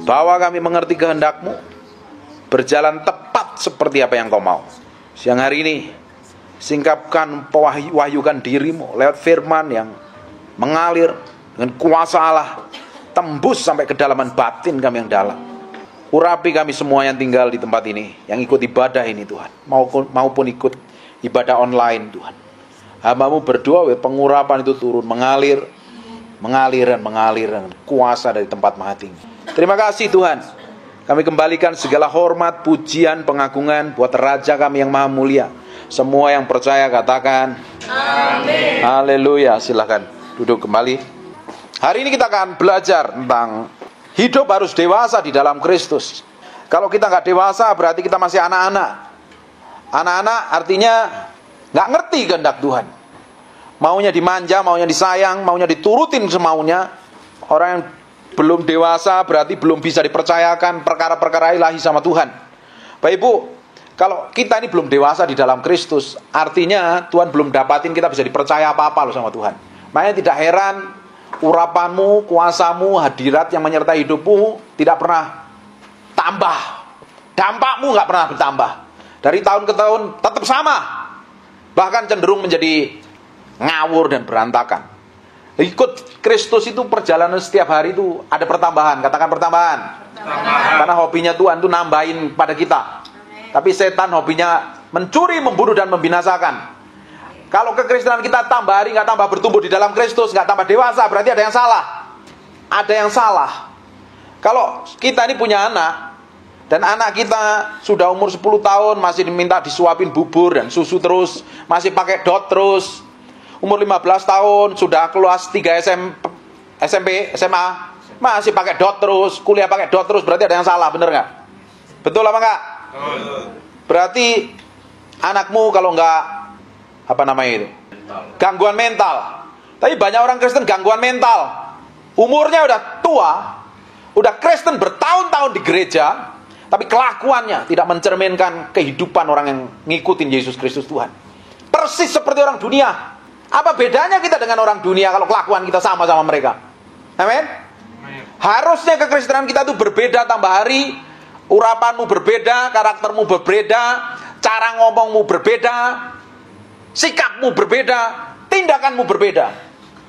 Bawa kami mengerti kehendak-Mu, berjalan tepat seperti apa yang Kau mau. Siang hari ini, singkapkan, pewahyukan diri-Mu lewat firman yang mengalir dengan kuasa Allah, tembus sampai kedalaman batin kami yang dalam. Urapi kami semua yang tinggal di tempat ini, yang ikut ibadah ini Tuhan, maupun ikut ibadah online Tuhan. Hamba-Mu berdoa, pengurapan itu turun, mengalir dengan kuasa dari tempat maha tinggi. Terima kasih Tuhan. Kami kembalikan segala hormat, pujian, pengagungan buat Raja kami yang maha mulia. Semua yang percaya katakan amin. Haleluya. Silakan duduk kembali. Hari ini kita akan belajar tentang hidup harus dewasa di dalam Kristus. Kalau kita nggak dewasa berarti kita masih anak-anak. Anak-anak artinya nggak ngerti kehendak Tuhan. Maunya dimanja, maunya disayang, maunya diturutin semaunya. Orang yang belum dewasa berarti belum bisa dipercayakan perkara-perkara ilahi sama Tuhan. Bapak Ibu, kalau kita ini belum dewasa di dalam Kristus, artinya Tuhan belum dapatin kita bisa dipercaya apa-apa loh sama Tuhan. Makanya tidak heran urapanmu, kuasamu, hadirat yang menyertai hidupmu tidak pernah tambah. Dampakmu nggak pernah bertambah. Dari tahun ke tahun tetap sama. Bahkan cenderung menjadi ngawur dan berantakan. Ikut Kristus itu perjalanan setiap hari itu ada pertambahan. Katakan pertambahan. Karena hobinya Tuhan itu nambahin pada kita. Tapi setan hobinya mencuri, membunuh dan membinasakan. Kalau kekristenan kita tambah hari nggak tambah bertumbuh di dalam Kristus, nggak tambah dewasa, berarti ada yang salah. Ada yang salah. Kalau kita ini punya anak dan anak kita sudah umur 10 tahun masih diminta disuapin bubur dan susu terus, masih pakai dot terus. Umur 15 tahun, sudah kelas 3 SMP, SMA, masih pakai dot terus, kuliah pakai dot terus, berarti ada yang salah, bener nggak? Betul apa nggak? Berarti anakmu kalau nggak, apa namanya itu? Gangguan mental. Tapi banyak orang Kristen gangguan mental. Umurnya udah tua, udah Kristen bertahun-tahun di gereja, tapi kelakuannya tidak mencerminkan kehidupan orang yang ngikutin Yesus Kristus Tuhan. Persis seperti orang dunia. Apa bedanya kita dengan orang dunia kalau kelakuan kita sama-sama mereka? Amin? Harusnya kekristenan kita itu berbeda tambah hari. Urapanmu berbeda, karaktermu berbeda, cara ngomongmu berbeda, sikapmu berbeda, tindakanmu berbeda.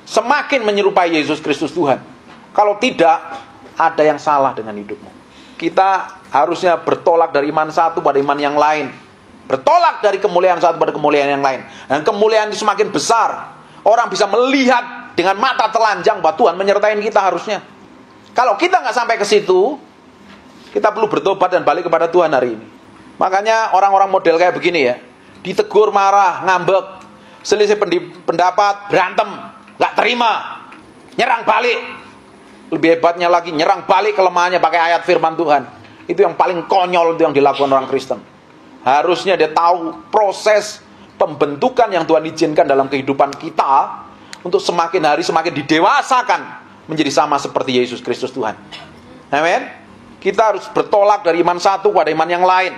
Semakin menyerupai Yesus Kristus Tuhan. Kalau tidak, ada yang salah dengan hidupmu. Kita harusnya bertolak dari iman satu pada iman yang lain. Bertolak dari kemuliaan satu pada kemuliaan yang lain. Dan kemuliaan itu semakin besar. Orang bisa melihat dengan mata telanjang bahwa Tuhan menyertai kita harusnya. Kalau kita nggak sampai ke situ, kita perlu bertobat dan balik kepada Tuhan hari ini. Makanya orang-orang model kayak begini ya, ditegur, marah, ngambek, selisih pendapat, berantem, nggak terima, nyerang balik. Lebih hebatnya lagi, nyerang balik kelemahannya pakai ayat firman Tuhan. Itu yang paling konyol itu yang dilakukan orang Kristen. Harusnya dia tahu proses pembentukan yang Tuhan izinkan dalam kehidupan kita untuk semakin hari semakin didewasakan menjadi sama seperti Yesus Kristus Tuhan. Amin. Kita harus bertolak dari iman satu pada iman yang lain.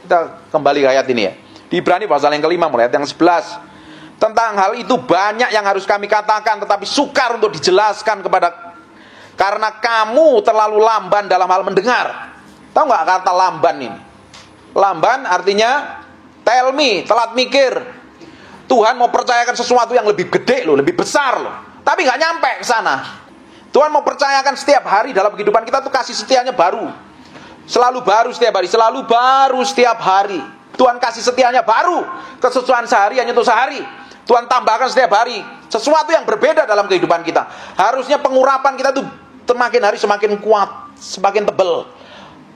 Kita kembali ke ayat ini ya. Di Ibrani pasal yang kelima mulai ayat yang 11. Tentang hal itu banyak yang harus kami katakan, tetapi sukar untuk dijelaskan karena kamu terlalu lamban dalam hal mendengar. Tahu nggak kata lamban ini? Lamban artinya tell me, telat mikir. Tuhan mau percayakan sesuatu yang lebih gede loh, lebih besar loh. Tapi nggak nyampe ke sana. Tuhan mau percayakan setiap hari dalam kehidupan kita tuh kasih setianya baru. Selalu baru setiap hari, selalu baru setiap hari. Tuhan kasih setianya baru. Kesesuaian sehari hanya untuk sehari. Tuhan tambahkan setiap hari sesuatu yang berbeda dalam kehidupan kita. Harusnya pengurapan kita tuh semakin hari semakin kuat, semakin tebal.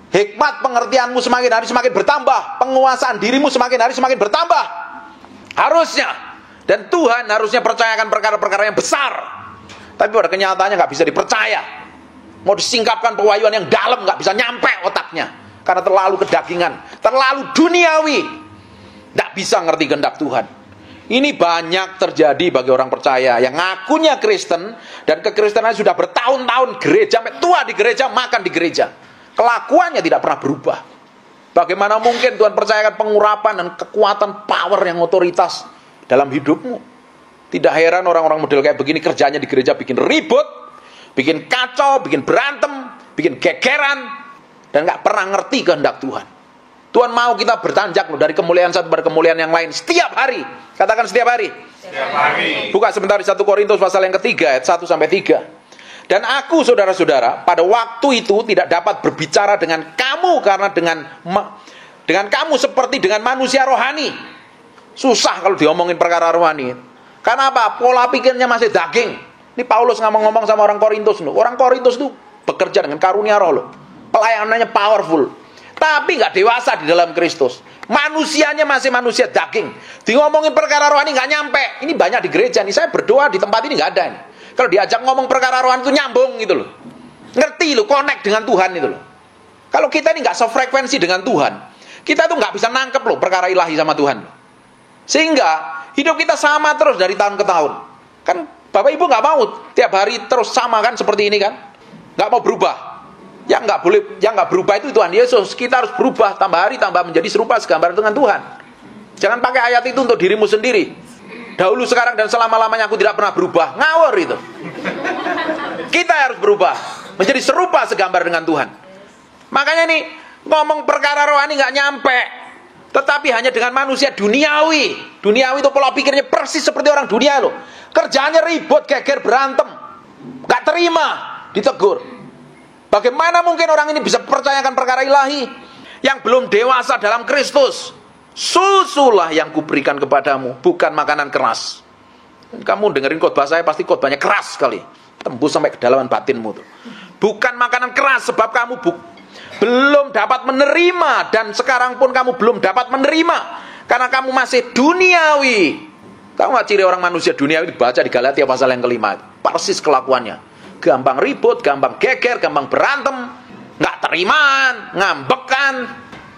Hikmat pengertianmu semakin hari semakin bertambah. Penguasaan dirimu semakin hari semakin bertambah. Harusnya. Dan Tuhan harusnya percayakan perkara-perkara yang besar. Tapi pada kenyataannya gak bisa dipercaya. Mau disingkapkan pewahyuan yang dalam gak bisa nyampe otaknya. Karena terlalu kedagingan, terlalu duniawi, gak bisa ngerti kehendak Tuhan. Ini banyak terjadi bagi orang percaya yang ngakunya Kristen dan kekristenan sudah bertahun-tahun gereja, sampai tua di gereja, makan di gereja. Kelakuannya tidak pernah berubah. Bagaimana mungkin Tuhan percayakan pengurapan dan kekuatan power yang otoritas dalam hidupmu? Tidak heran orang-orang model kayak begini kerjanya di gereja bikin ribut, bikin kacau, bikin berantem, bikin gegeran, dan nggak pernah ngerti kehendak Tuhan. Tuhan mau kita bertanjak loh, dari kemuliaan satu pada kemuliaan yang lain setiap hari. Katakan setiap hari. Setiap hari. Buka sebentar di 1 Korintus pasal yang ketiga ayat 1-3. Dan aku saudara-saudara pada waktu itu tidak dapat berbicara dengan kamu karena dengan kamu seperti dengan manusia rohani. Susah kalau diomongin perkara rohani. Karena apa? Pola pikirnya masih daging. Ini Paulus ngomong sama orang Korintus loh. Orang Korintus itu bekerja dengan karunia roh loh. Pelayanannya powerful. Tapi nggak dewasa di dalam Kristus. Manusianya masih manusia daging. Ngomongin perkara rohani nggak nyampe. Ini banyak di gereja nih. Saya berdoa di tempat ini nggak ada nih. Kalau diajak ngomong perkara rohani itu nyambung gitu loh. Ngerti loh, connect dengan Tuhan itu loh. Kalau kita ini nggak sefrekuensi dengan Tuhan, kita tuh nggak bisa nangkep loh perkara ilahi sama Tuhan. Sehingga hidup kita sama terus dari tahun ke tahun. Kan Bapak Ibu nggak mau tiap hari terus sama kan seperti ini kan? Nggak mau berubah. Yang nggak boleh, yang nggak berubah itu Tuhan Yesus. Kita harus berubah, tambah hari tambah menjadi serupa segambar dengan Tuhan. Jangan pakai ayat itu untuk dirimu sendiri. Dahulu, sekarang, dan selama-lamanya aku tidak pernah berubah. Ngawur itu. Kita harus berubah menjadi serupa segambar dengan Tuhan. Makanya nih, ngomong perkara rohani nggak nyampe. Tetapi hanya dengan manusia duniawi. Duniawi itu pola pikirnya persis seperti orang dunia loh. Kerjaannya ribut, geger, berantem. Nggak terima, ditegur. Bagaimana mungkin orang ini bisa percayakan perkara ilahi yang belum dewasa dalam Kristus? Susulah yang kuberikan kepadamu, bukan makanan keras. Kamu dengerin khotbah saya pasti khotbahnya keras sekali, tembus sampai kedalaman batinmu tuh. Bukan makanan keras, sebab kamu belum dapat menerima, dan sekarang pun kamu belum dapat menerima karena kamu masih duniawi. Tahu nggak ciri orang manusia duniawi? Dibaca di Galatia pasal yang kelima. Persis kelakuannya. Gampang ribut, gampang geger, gampang berantem, nggak terimaan, ngambekan,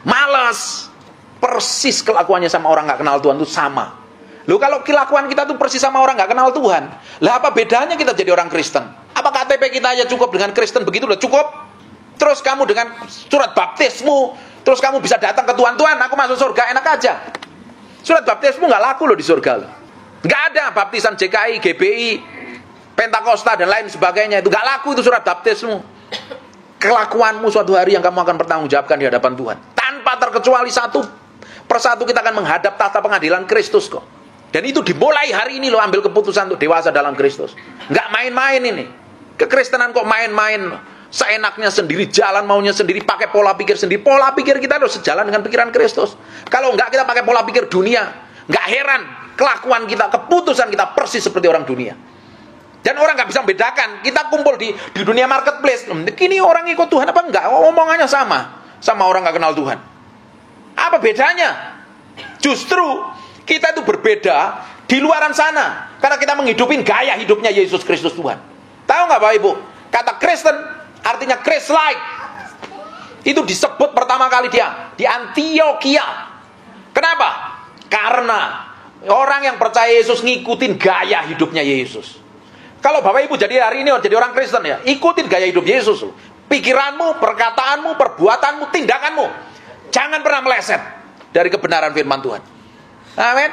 malas. Persis kelakuannya sama orang nggak kenal Tuhan itu sama. Loh, kalau kelakuan kita tuh persis sama orang nggak kenal Tuhan, lah apa bedanya kita jadi orang Kristen? Apa KTP kita aja cukup dengan Kristen begitu udah cukup? Terus kamu dengan surat baptismu, terus kamu bisa datang ke Tuhan, Tuhan aku masuk surga, enak aja. Surat baptismu nggak laku loh di surga loh. Nggak ada baptisan JKI, GBI, Pentakosta dan lain sebagainya, itu nggak laku itu surat baptismu. Kelakuanmu suatu hari yang kamu akan pertanggungjawabkan di hadapan Tuhan. Tanpa terkecuali satu persatu kita akan menghadap tahta pengadilan Kristus kok. Dan itu dimulai hari ini loh, ambil keputusan untuk dewasa dalam Kristus. Nggak main-main ini. Kekristenan kok main-main. Seenaknya sendiri, jalan maunya sendiri, pakai pola pikir sendiri. Pola pikir kita harus sejalan dengan pikiran Kristus. Kalau nggak, kita pakai pola pikir dunia. Nggak heran kelakuan kita, keputusan kita persis seperti orang dunia. Dan orang nggak bisa membedakan. Kita kumpul di dunia marketplace. Kini orang ikut Tuhan apa enggak? Omongannya sama orang nggak kenal Tuhan. Apa bedanya? Justru kita itu berbeda di luaran sana karena kita menghidupin gaya hidupnya Yesus Kristus Tuhan. Tahu nggak Bapak Ibu? Kata Kristen artinya Christ-like. Itu disebut pertama kali dia di Antioquia. Kenapa? Karena orang yang percaya Yesus ngikutin gaya hidupnya Yesus. Kalau Bapak Ibu jadi hari ini jadi orang Kristen ya, ikutin gaya hidup Yesus. Pikiranmu, perkataanmu, perbuatanmu, tindakanmu, jangan pernah meleset dari kebenaran firman Tuhan. Amin.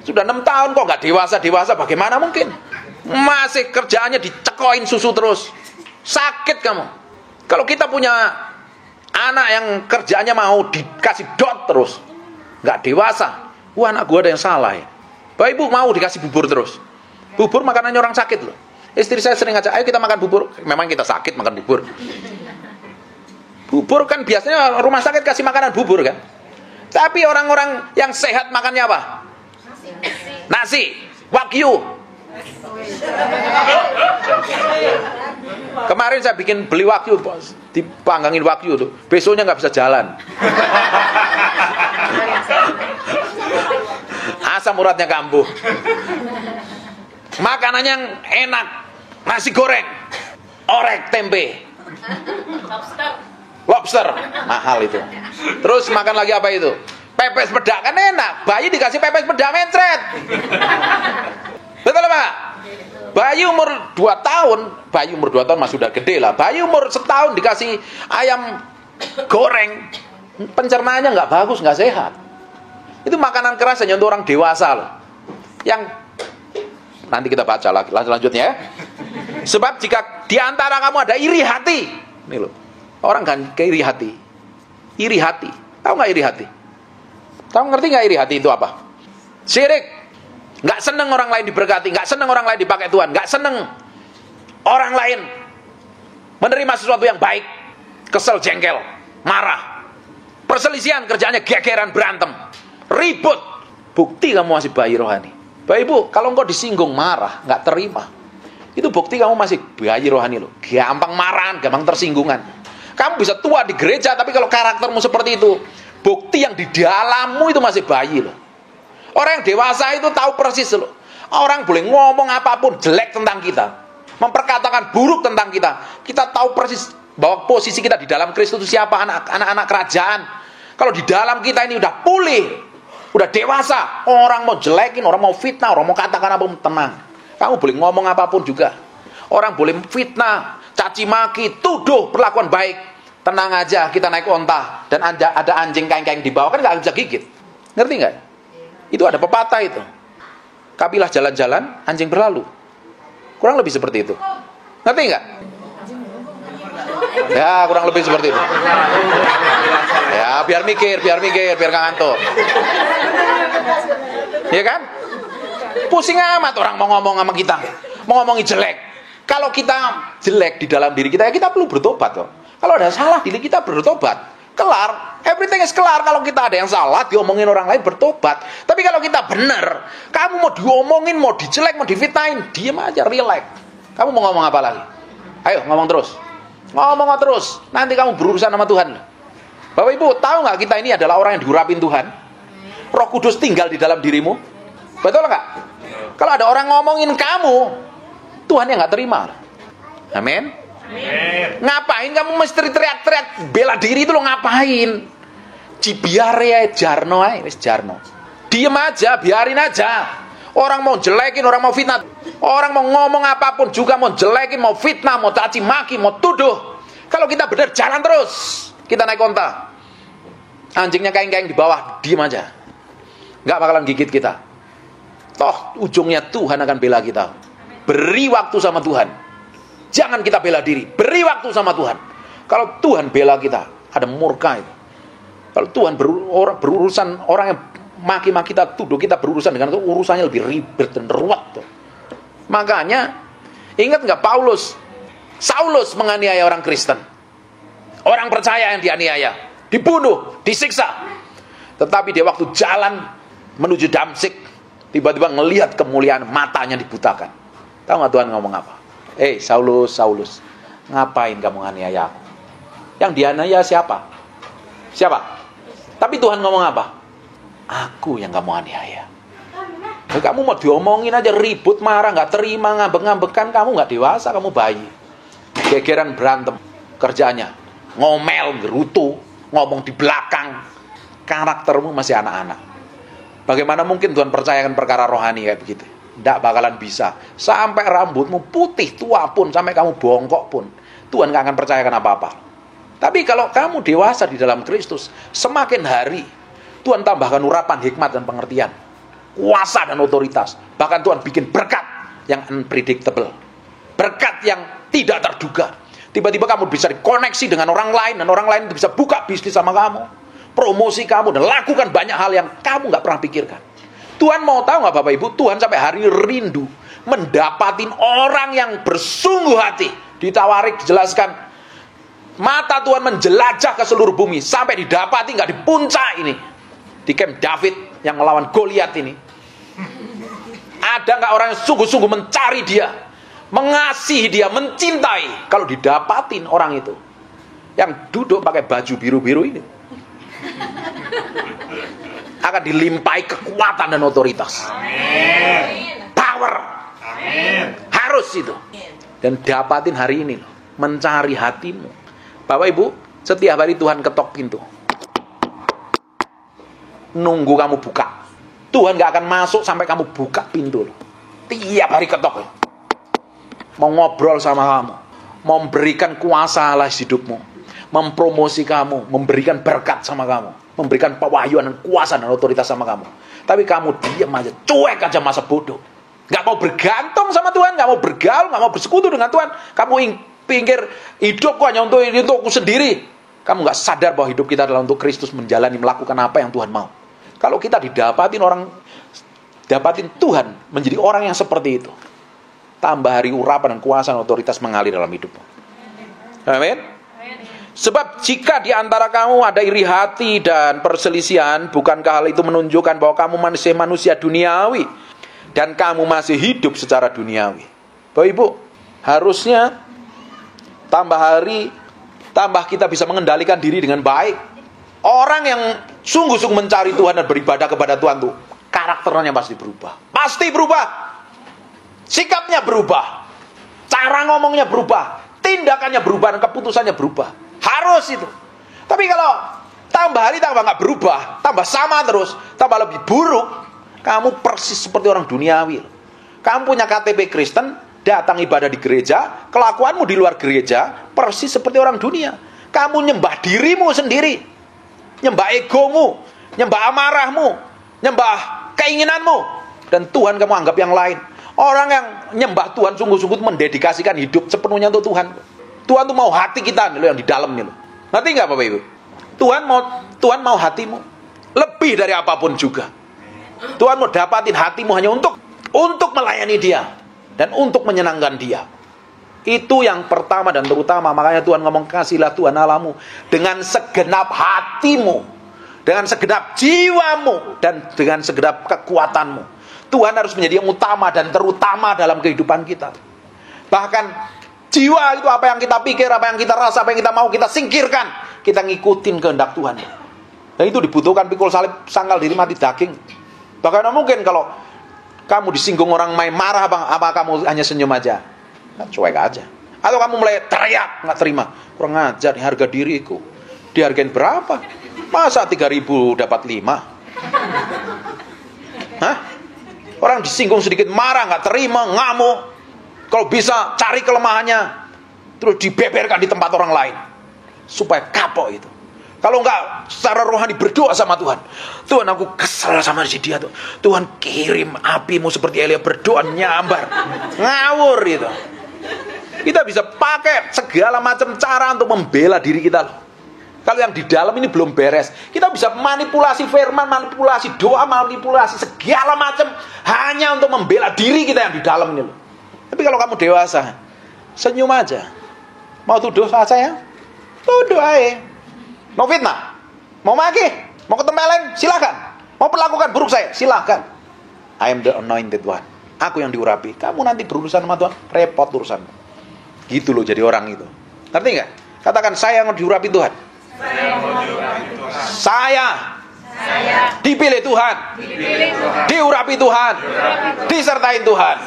Sudah 6 tahun kok nggak dewasa-dewasa, bagaimana mungkin? Masih kerjaannya dicekoin susu terus. Sakit kamu. Kalau kita punya anak yang kerjaannya mau dikasih dot terus, nggak dewasa. Wah, anak gua ada yang salah ya. Bapak Ibu mau dikasih bubur terus. Bubur makanannya orang sakit loh. Istri saya sering ngajak, ayo kita makan bubur. Memang kita sakit makan bubur. Bubur kan biasanya rumah sakit kasih makanan bubur kan. Tapi orang-orang yang sehat makannya apa? Nasi. Wagyu. Kemarin saya beli wagyu, dipanggangin wagyu tuh. Besoknya nggak bisa jalan. Asam uratnya kambuh. Makanannya yang enak, nasi goreng, orek, tempe, lobster, mahal itu. Terus makan lagi apa itu? Pepes peda, kan enak. Bayi dikasih pepes peda mencret. Betul Pak? Bayi umur 2 tahun, bayi umur 2 tahun masih udah gede lah. Bayi umur setahun dikasih ayam goreng, pencernaannya nggak bagus, nggak sehat. Itu makanan keras hanya untuk orang dewasa loh. Yang nanti kita baca lagi lanjutnya ya. Sebab jika di antara kamu ada iri hati, Nih loh. Orang kan iri hati. Iri hati. Tahu nggak iri hati? Tahu ngerti nggak iri hati itu apa? Syirik. Nggak seneng orang lain diberkati, nggak seneng orang lain dipakai Tuhan, nggak seneng orang lain menerima sesuatu yang baik, kesel, jengkel, marah, perselisihan, kerjaannya gegeran, berantem, ribut. Bukti kamu masih bayi rohani. Bapak Ibu, kalau engkau disinggung, marah, nggak terima, itu bukti kamu masih bayi rohani loh. Gampang marahan, gampang tersinggungan. Kamu bisa tua di gereja, tapi kalau karaktermu seperti itu, bukti yang di dalammu itu masih bayi loh. Orang yang dewasa itu tahu persis loh. Orang boleh ngomong apapun jelek tentang kita, memperkatakan buruk tentang kita. Kita tahu persis bahwa posisi kita di dalam Kristus itu siapa, anak-anak kerajaan. Kalau di dalam kita ini udah pulih, udah dewasa, orang mau jelekin, orang mau fitnah, orang mau katakan apapun, tenang. Kamu boleh ngomong apapun juga. Orang boleh fitnah, caci maki, tuduh perlakuan baik. Tenang aja, kita naik onta dan ada anjing kain-kain di bawah, kan nggak bisa gigit. Ngerti nggak? Itu ada pepatah itu. Kapilah jalan-jalan, anjing berlalu. Kurang lebih seperti itu. Ngerti nggak? Ya, kurang lebih seperti itu. Ya, biar mikir, biar nggak ngantuk. Ya kan? Pusing amat orang mau ngomong sama kita, mau ngomongin jelek. Kalau kita jelek di dalam diri kita, ya kita perlu bertobat kok. Kalau ada salah diri kita bertobat, kelar, everything is kelar. Kalau kita ada yang salah, diomongin orang lain, bertobat. Tapi kalau kita benar, kamu mau diomongin, mau dijelek, mau difitnahin, diam aja, relax. Kamu mau ngomong apa lagi? Ayo ngomong terus, ngomong terus. Nanti kamu berurusan sama Tuhan. Bapak Ibu, tahu nggak kita ini adalah orang yang diurapin Tuhan? Roh Kudus tinggal di dalam dirimu. Betul nggak? Kalau ada orang ngomongin kamu, Tuhan yang nggak terima. Amin. Ngapain kamu mesti teriak-teriak bela diri itu lo ngapain? Cibiare jarno ae, wis jarno. Diem aja, biarin aja. Orang mau jelekin, orang mau fitnah, orang mau ngomong apapun juga, mau jelekin, mau fitnah, mau caci maki, mau tuduh. Kalau kita benar jalan terus, kita naik onta. Anjingnya kain-kain di bawah, diem aja. Nggak bakalan gigit kita. Toh ujungnya Tuhan akan bela kita. Beri waktu sama Tuhan. Jangan kita bela diri, beri waktu sama Tuhan. Kalau Tuhan bela kita, ada murka itu. Kalau Tuhan berurusan orang yang maki-maki kita, tuduh kita berurusan dengan itu, urusannya lebih ribet dan ruwet tuh. Makanya ingat nggak Saulus menganiaya orang Kristen, orang percaya yang dianiaya, dibunuh, disiksa. Tetapi dia waktu jalan menuju Damsik, tiba-tiba ngelihat kemuliaan, matanya dibutakan. Tahu nggak Tuhan ngomong apa? Saulus, ngapain kamu nganiaya aku? Yang dianiaya siapa? Tapi Tuhan ngomong apa? Aku yang kamu aniaya. Kamu mau diomongin aja ribut, marah, nggak terima, ngambek-ngambekan, kamu nggak dewasa, kamu bayi. Gegeran berantem, kerjaannya ngomel, gerutu, ngomong di belakang. Karaktermu masih anak-anak. Bagaimana mungkin Tuhan percayakan perkara rohani kayak begitu? Tidak bakalan bisa. Sampai rambutmu putih tua pun, sampai kamu bongkok pun, Tuhan gak akan percayakan apa-apa. Tapi kalau kamu dewasa di dalam Kristus, semakin hari Tuhan tambahkan urapan, hikmat dan pengertian, kuasa dan otoritas. Bahkan Tuhan bikin berkat yang unpredictable, berkat yang tidak terduga. Tiba-tiba kamu bisa dikoneksi dengan orang lain, dan orang lain bisa buka bisnis sama kamu, promosi kamu, dan lakukan banyak hal yang kamu gak pernah pikirkan. Tuhan mau tahu nggak Bapak Ibu? Tuhan sampai hari rindu mendapatin orang yang bersungguh hati. Ditawari, dijelaskan, mata Tuhan menjelajah ke seluruh bumi sampai didapati nggak di puncak ini, di Camp David yang melawan Goliat ini. Ada nggak orang yang sungguh-sungguh mencari dia, mengasihi dia, mencintai? Kalau didapatin orang itu, yang duduk pakai baju biru-biru ini, akan dilimpahi kekuatan dan otoritas. Amin. Power. Amin. Harus itu. Dan dapatin hari ini loh, mencari hatimu. Bapak Ibu, setiap hari Tuhan ketok pintu, nunggu kamu buka. Tuhan gak akan masuk sampai kamu buka pintu loh. Tiap hari ketok loh. Mau ngobrol sama kamu, mau memberikan kuasa alas hidupmu, mempromosi kamu, memberikan berkat sama kamu, memberikan pewahyuan dan kuasa dan otoritas sama kamu. Tapi kamu diam aja, cuek aja, masa bodoh. Gak mau bergantung sama Tuhan, gak mau bergaul, gak mau bersekutu dengan Tuhan. Kamu pikir hidupku hanya untuk ini, untukku sendiri. Kamu nggak sadar bahwa hidup kita adalah untuk Kristus, menjalani, melakukan apa yang Tuhan mau. Kalau kita dapatin Tuhan menjadi orang yang seperti itu, tambah hari urapan dan kuasa dan otoritas mengalir dalam hidupmu. Amin. Sebab jika di antara kamu ada iri hati dan perselisihan, bukankah hal itu menunjukkan bahwa kamu manusia duniawi dan kamu masih hidup secara duniawi? Bapak Ibu, harusnya tambah hari, tambah kita bisa mengendalikan diri dengan baik. Orang yang sungguh-sungguh mencari Tuhan dan beribadah kepada Tuhan tuh, karakternya pasti berubah. Pasti berubah. Sikapnya berubah. Cara ngomongnya berubah. Tindakannya berubah dan keputusannya berubah. Harus itu. Tapi kalau tambah hari tambah nggak berubah, tambah sama terus, tambah lebih buruk, kamu persis seperti orang duniawi. Kamu punya KTP Kristen, datang ibadah di gereja, kelakuanmu di luar gereja persis seperti orang dunia. Kamu nyembah dirimu sendiri, nyembah egomu, nyembah amarahmu, nyembah keinginanmu, dan Tuhan kamu anggap yang lain. Orang yang nyembah Tuhan sungguh-sungguh mendedikasikan hidup sepenuhnya untuk Tuhan. Tuhan tuh mau hati kita nih, yang di dalam nih. Ngerti nggak Bapak Ibu? Tuhan mau hatimu lebih dari apapun juga. Tuhan mau dapatin hatimu hanya untuk melayani Dia dan untuk menyenangkan Dia. Itu yang pertama dan terutama. Makanya Tuhan ngomong, kasihlah Tuhan Allahmu dengan segenap hatimu, dengan segenap jiwamu, dan dengan segenap kekuatanmu. Tuhan harus menjadi yang utama dan terutama dalam kehidupan kita. Bahkan jiwa itu, apa yang kita pikir, apa yang kita rasa, apa yang kita mau, kita singkirkan. Kita ngikutin kehendak Tuhan. Dan itu dibutuhkan pikul salib, sangkal diri, mati daging. Bahkan mungkin kalau kamu disinggung orang main marah, apa kamu hanya senyum aja? Nah, cuek aja. Atau kamu mulai teriak, nggak terima. Kurang ajar, harga diriku dihargain berapa? Masa 3.000 dapat 5? Hah? Orang disinggung sedikit marah, nggak terima, ngamuk. Kalau bisa cari kelemahannya, terus dibeberkan di tempat orang lain, supaya kapok itu. Kalau enggak, secara rohani berdoa sama Tuhan. Tuhan, aku kesel sama si dia tuh. Tuhan, kirim apimu seperti Elia, berdoa nyambar. Ngawur itu. Kita bisa pakai segala macam cara untuk membela diri kita loh. Kalau yang di dalam ini belum beres, kita bisa manipulasi firman, manipulasi doa, manipulasi segala macam hanya untuk membela diri kita yang di dalam ini loh. Tapi kalau kamu dewasa, senyum aja. Mau tuduh saya? Tuduh aja. Mau fitnah? Mau maki? Mau ketempeleng? Silakan. Mau perlakukan buruk saya? Silakan. I am the anointed one. Aku yang diurapi. Kamu nanti berurusan sama Tuhan, repot urusanmu. Gitu loh jadi orang itu. Ngerti nggak? Katakan, saya yang diurapi Tuhan. Saya dipilih Tuhan. Diurapi Tuhan. Disertai Tuhan.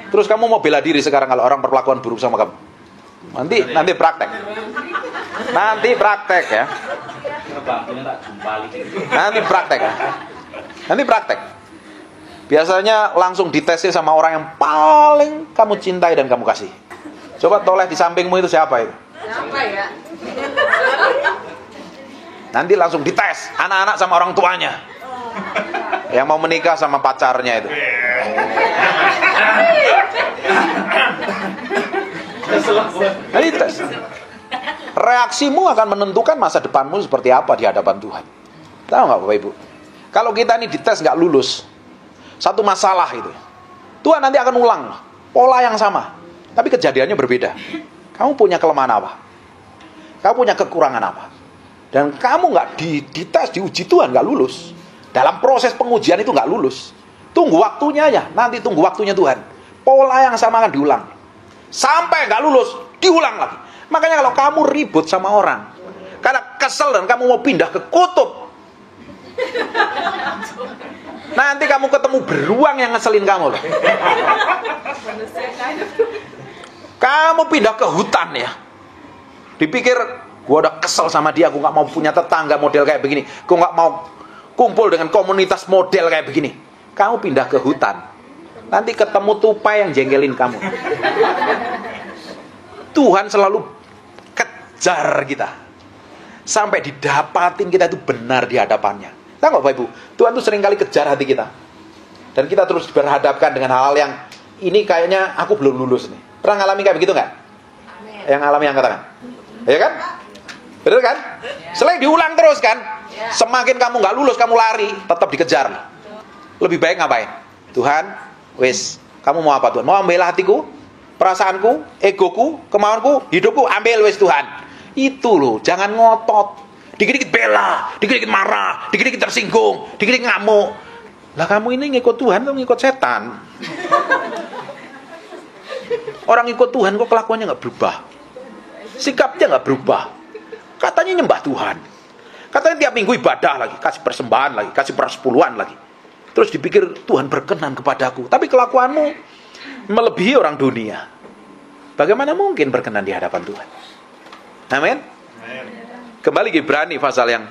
Terus kamu mau bela diri sekarang kalau orang perlakuan buruk sama kamu? Nanti praktek. Nanti praktek ya. Nanti praktek. Biasanya langsung ditesnya sama orang yang paling kamu cintai dan kamu kasih. Coba toleh di sampingmu itu siapa itu? Siapa ya? Nanti langsung dites anak-anak sama orang tuanya. Yang mau menikah sama pacarnya itu. Nanti tes. Reaksimu akan menentukan masa depanmu seperti apa di hadapan Tuhan. Tahu nggak Bapak Ibu? Kalau kita ini dites nggak lulus satu masalah itu, Tuhan nanti akan ulang pola yang sama, tapi kejadiannya berbeda. Kamu punya kelemahan apa? Kamu punya kekurangan apa? Dan kamu nggak dites, diuji Tuhan nggak lulus. Dalam proses pengujian itu nggak lulus. Tunggu waktunya aja. Nanti tunggu waktunya Tuhan. Pola yang sama akan diulang. Sampai nggak lulus, diulang lagi. Makanya kalau kamu ribut sama orang, karena kesel dan kamu mau pindah ke kutub, nanti kamu ketemu beruang yang ngeselin kamu loh. Kamu pindah ke hutan ya, dipikir gue udah kesel sama dia, gue gak mau punya tetangga model kayak begini, gue gak mau kumpul dengan komunitas model kayak begini. Kamu pindah ke hutan, nanti ketemu tupai yang jengkelin kamu. Tuhan selalu kejar kita sampai didapatin kita itu benar di hadapannya. Tahu nggak Bapak Ibu? Tuhan tuh sering kali kejar hati kita, dan kita terus berhadapkan dengan hal-hal yang ini kayaknya aku belum lulus nih. Pernah ngalami kayak begitu nggak? yang alami angkat tangan? Ya kan? Betul kan? Selain diulang terus kan? Semakin kamu nggak lulus, kamu lari, tetap dikejar. Lebih baik ngapain? Tuhan, wis, kamu mau apa Tuhan? Mau ambil hatiku, perasaanku, egoku, kemauanku, hidupku, ambil wis Tuhan. Itu loh, jangan ngotot. Dikit-dikit bela, dikit-dikit marah, dikit-dikit tersinggung, dikit-dikit ngamuk. Lah kamu ini ngikut Tuhan atau ngikut setan? Orang ikut Tuhan kok kelakuannya nggak berubah, sikapnya nggak berubah. Katanya nyembah Tuhan, katanya tiap minggu ibadah lagi, kasih persembahan lagi, kasih persepuluhan lagi. Terus dipikir Tuhan berkenan kepadaku, tapi kelakuanmu melebihi orang dunia. Bagaimana mungkin berkenan di hadapan Tuhan? Amin. Kembali ke Ibrani pasal yang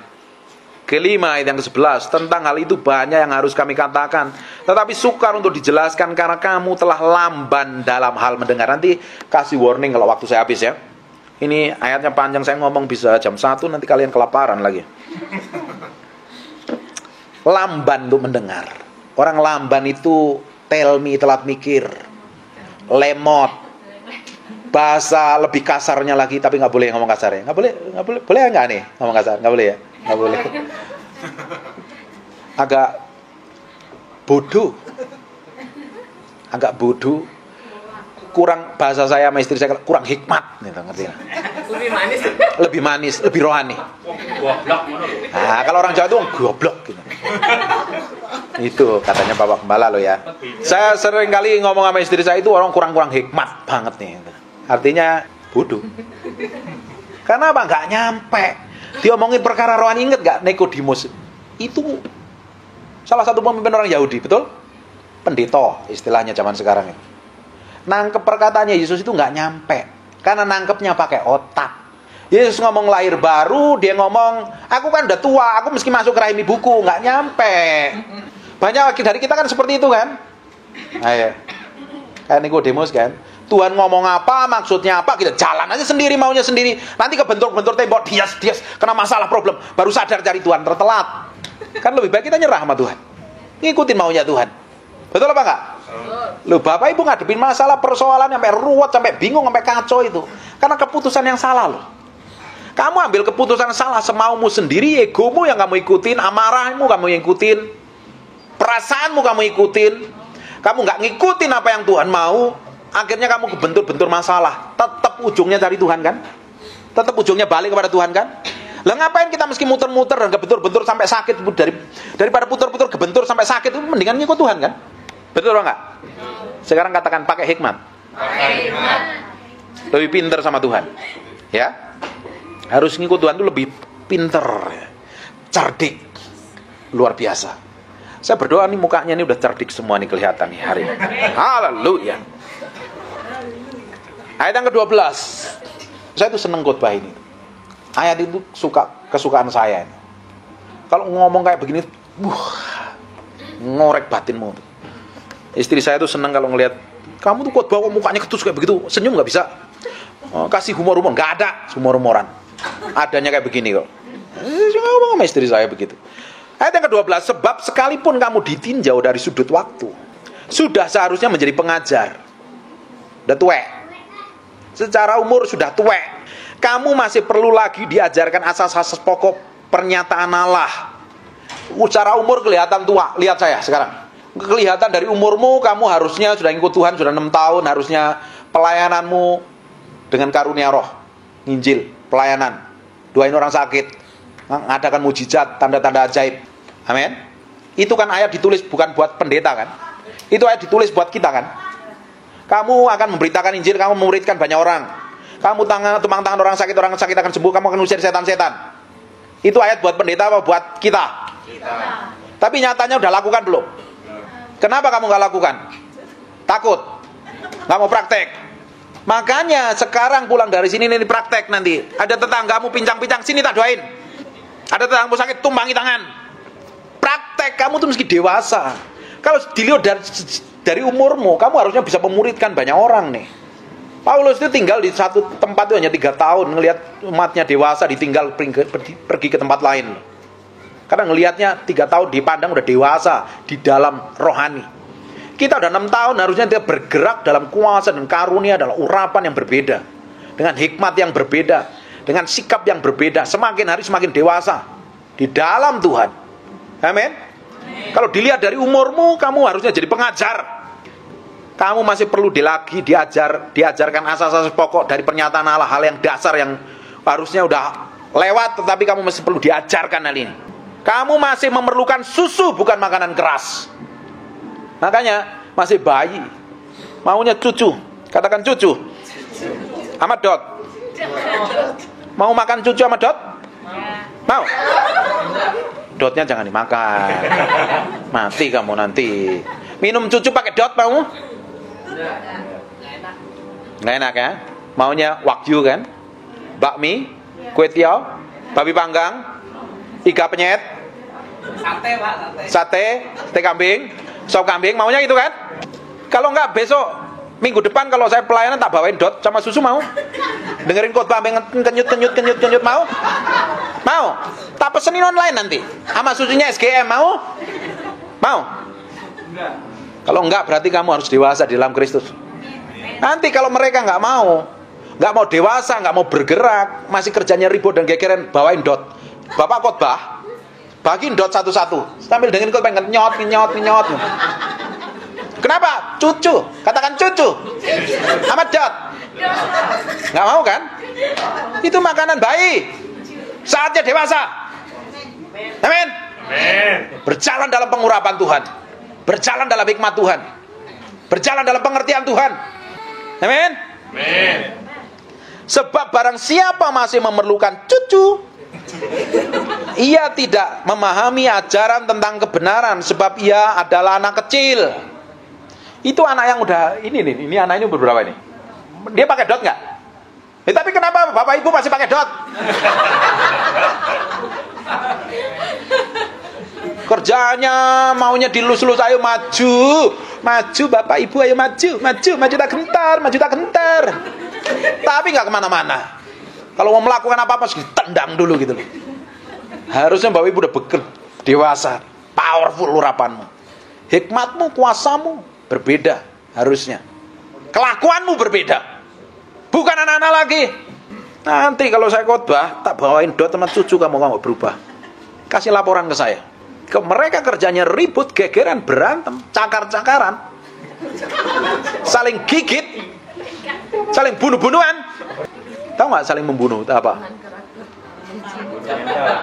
kelima ayat yang ke-11. Tentang hal itu banyak yang harus kami katakan, tetapi sukar untuk dijelaskan karena kamu telah lamban dalam hal mendengar. Nanti kasih warning kalau waktu saya habis ya. Ini ayatnya panjang, saya ngomong bisa jam 1, nanti kalian kelaparan lagi. Lamban untuk mendengar. Orang lamban itu tell me, telat mikir, lemot. Bahasa lebih kasarnya lagi, tapi nggak boleh ngomong kasar ya. Nggak boleh nggak nih ngomong kasar? Nggak boleh ya, nggak boleh. Agak bodoh, kurang, bahasa saya sama istri saya kurang hikmat, gitu, ngerti ya? Lebih manis, lebih rohani. Nah, kalau orang Jawa itu goblok gitu. Itu katanya Bapak Gembala lo ya. Saya sering kali ngomong sama istri saya itu orang kurang hikmat banget nih. Gitu. Artinya bodoh. Karena apa? Nggak nyampe. Diomongin perkara rohani, inget nggak Nikodemus? Itu salah satu pemimpin orang Yahudi, betul? Pendeta istilahnya zaman sekarang ini. Nangkep perkataannya Yesus itu nggak nyampe. Karena nangkepnya pakai otak. Yesus ngomong lahir baru, dia ngomong, aku kan udah tua, aku mesti masuk ke rahim ibuku. Nggak nyampe. Banyak dari kita kan seperti itu kan? Ayo. Kayak Nikodemus kan? Tuhan ngomong apa, maksudnya apa, kita jalan aja sendiri, maunya sendiri. Nanti kebentur-bentur tembok, dias, kena masalah, problem. Baru sadar cari Tuhan, tertelat. Kan lebih baik kita nyerah sama Tuhan. Ngikutin maunya Tuhan. Betul apa enggak? Loh, Bapak Ibu ngadepin masalah, persoalan sampai ruwet, sampai bingung, sampai kacau itu. Karena keputusan yang salah loh. Kamu ambil keputusan salah semaumu sendiri, egomu yang kamu ikutin, amarahmu kamu ikutin, perasaanmu kamu ikutin. Kamu nggak ngikutin apa yang Tuhan mau. Akhirnya kamu kebentur-bentur masalah. Tetap ujungnya cari Tuhan kan? Tetap ujungnya balik kepada Tuhan kan? Lah ngapain kita meski muter-muter dan kebentur-bentur sampai sakit, daripada puter-puter kebentur sampai sakit, itu mendingan ngikut Tuhan kan? Betul atau enggak? Sekarang katakan pakai hikmat. Lebih pinter sama Tuhan. Ya. Harus ngikut Tuhan itu lebih pinter, cerdik, luar biasa. Saya berdoa nih mukanya ini udah cerdik semua nih kelihatan nih hari ini. Haleluya. Ayat yang ke-12. Saya tuh seneng khotbah ini. Ayat itu kesukaan saya ini. Kalau ngomong kayak begini, ngorek batinmu. Istri saya tuh seneng kalau ngelihat kamu tuh khotbah kok mukanya ketus kayak begitu, senyum nggak bisa. Kasih humor-humor, nggak ada humor-humoran. Adanya kayak begini kok. Ngomong sama istri saya begitu. Ayat yang ke-12, sebab sekalipun kamu ditinjau dari sudut waktu, sudah seharusnya menjadi pengajar. Udah tuwek. Secara umur sudah tuwek. Kamu masih perlu lagi diajarkan asas-asas pokok pernyataan Allah. Secara umur kelihatan tua. Lihat saya sekarang. Kelihatan dari umurmu, kamu harusnya sudah ikut Tuhan, sudah 6 tahun. Harusnya pelayananmu dengan karunia roh. Nginjil, pelayanan. Doain orang sakit. Ngadakan mujizat, tanda-tanda ajaib. Amin. Itu kan ayat ditulis bukan buat pendeta kan? Itu ayat ditulis buat kita kan? Kamu akan memberitakan Injil, kamu memuridkan banyak orang. Kamu tumpang tangan orang sakit akan sembuh, kamu akan usir setan-setan. Itu ayat buat pendeta apa buat kita? Tapi nyatanya udah lakukan belum? Kenapa kamu gak lakukan? Takut? Gak mau praktek? Makanya sekarang pulang dari sini ini praktek nanti. Ada tetanggamu pincang-pincang, sini tak doain. Ada tetanggamu sakit, tumpangi tangan. Praktek, kamu tuh mesti dewasa. Kalau dilihat dari umurmu, kamu harusnya bisa memuridkan banyak orang nih. Paulus itu tinggal di satu tempat itu hanya 3 tahun, ngelihat umatnya dewasa, ditinggal pergi ke tempat lain. Karena ngelihatnya 3 tahun dipandang udah dewasa di dalam rohani. Kita udah 6 tahun, harusnya dia bergerak dalam kuasa dan karunia, adalah urapan yang berbeda. dengan hikmat yang berbeda, dengan sikap yang berbeda, semakin hari semakin dewasa di dalam Tuhan. Amin. Kalau dilihat dari umurmu, kamu harusnya jadi pengajar. Kamu masih perlu diajarkan asas-asas pokok dari pernyataan Allah, hal yang dasar yang harusnya udah lewat, tetapi kamu masih perlu diajarkan hal ini. Kamu masih memerlukan susu, bukan makanan keras. Makanya masih bayi, maunya cucu. Katakan cucu. Ahmad Dot. Mau makan cucu sama Dot? Mau? Dotnya jangan dimakan. Mati kamu nanti. Minum cucu pakai Dot mau? Nggak enak ya? Maunya wagyu kan? Bakmi, kue tiaw, babi panggang, iga penyet, sate, kambing, sop kambing, maunya itu kan? Kalau enggak besok minggu depan kalau saya pelayanan tak bawain Dot sama susu mau? Dengerin khotbah kenyut mau? Mau? Tak pesenin online nanti sama susunya SGM mau? Mau? Kalau enggak berarti kamu harus dewasa di dalam Kristus. Nanti kalau mereka enggak mau dewasa, enggak mau bergerak, masih kerjanya ribut dan gegeran, bawain Dot. Bapak khotbah, bagiin Dot satu-satu sambil dengerin khotbah nyot. Kenapa? Cucu. Katakan cucu. Ahmad Dot. Nggak mau kan? Itu makanan bayi. Saatnya dewasa. Amin. Berjalan dalam pengurapan Tuhan. Berjalan dalam hikmat Tuhan. Berjalan dalam pengertian Tuhan. Amin. Sebab barang siapa masih memerlukan cucu, ia tidak memahami ajaran tentang kebenaran, sebab ia adalah anak kecil. Itu anak yang udah ini anak ini berapa ini? Dia pakai Dot nggak? Tapi kenapa bapak ibu masih pakai Dot? Kerjanya maunya dilus-lus, ayo maju bapak ibu, ayo maju tak gentar. Tapi nggak kemana-mana. Kalau mau melakukan apa-apa harus ditendang dulu gitu loh. Harusnya bapak ibu udah dewasa, powerful urapanmu, hikmatmu, kuasamu berbeda harusnya. Kelakuanmu berbeda. Bukan anak-anak lagi. Nanti kalau saya khotbah tak bawain Dot sama cucu, kamu berubah. Kasih laporan ke saya. Mereka kerjanya ribut, gegeran, berantem, cakar-cakaran, saling gigit, saling bunuh-bunuhan. Tahu nggak saling membunuh? Apa?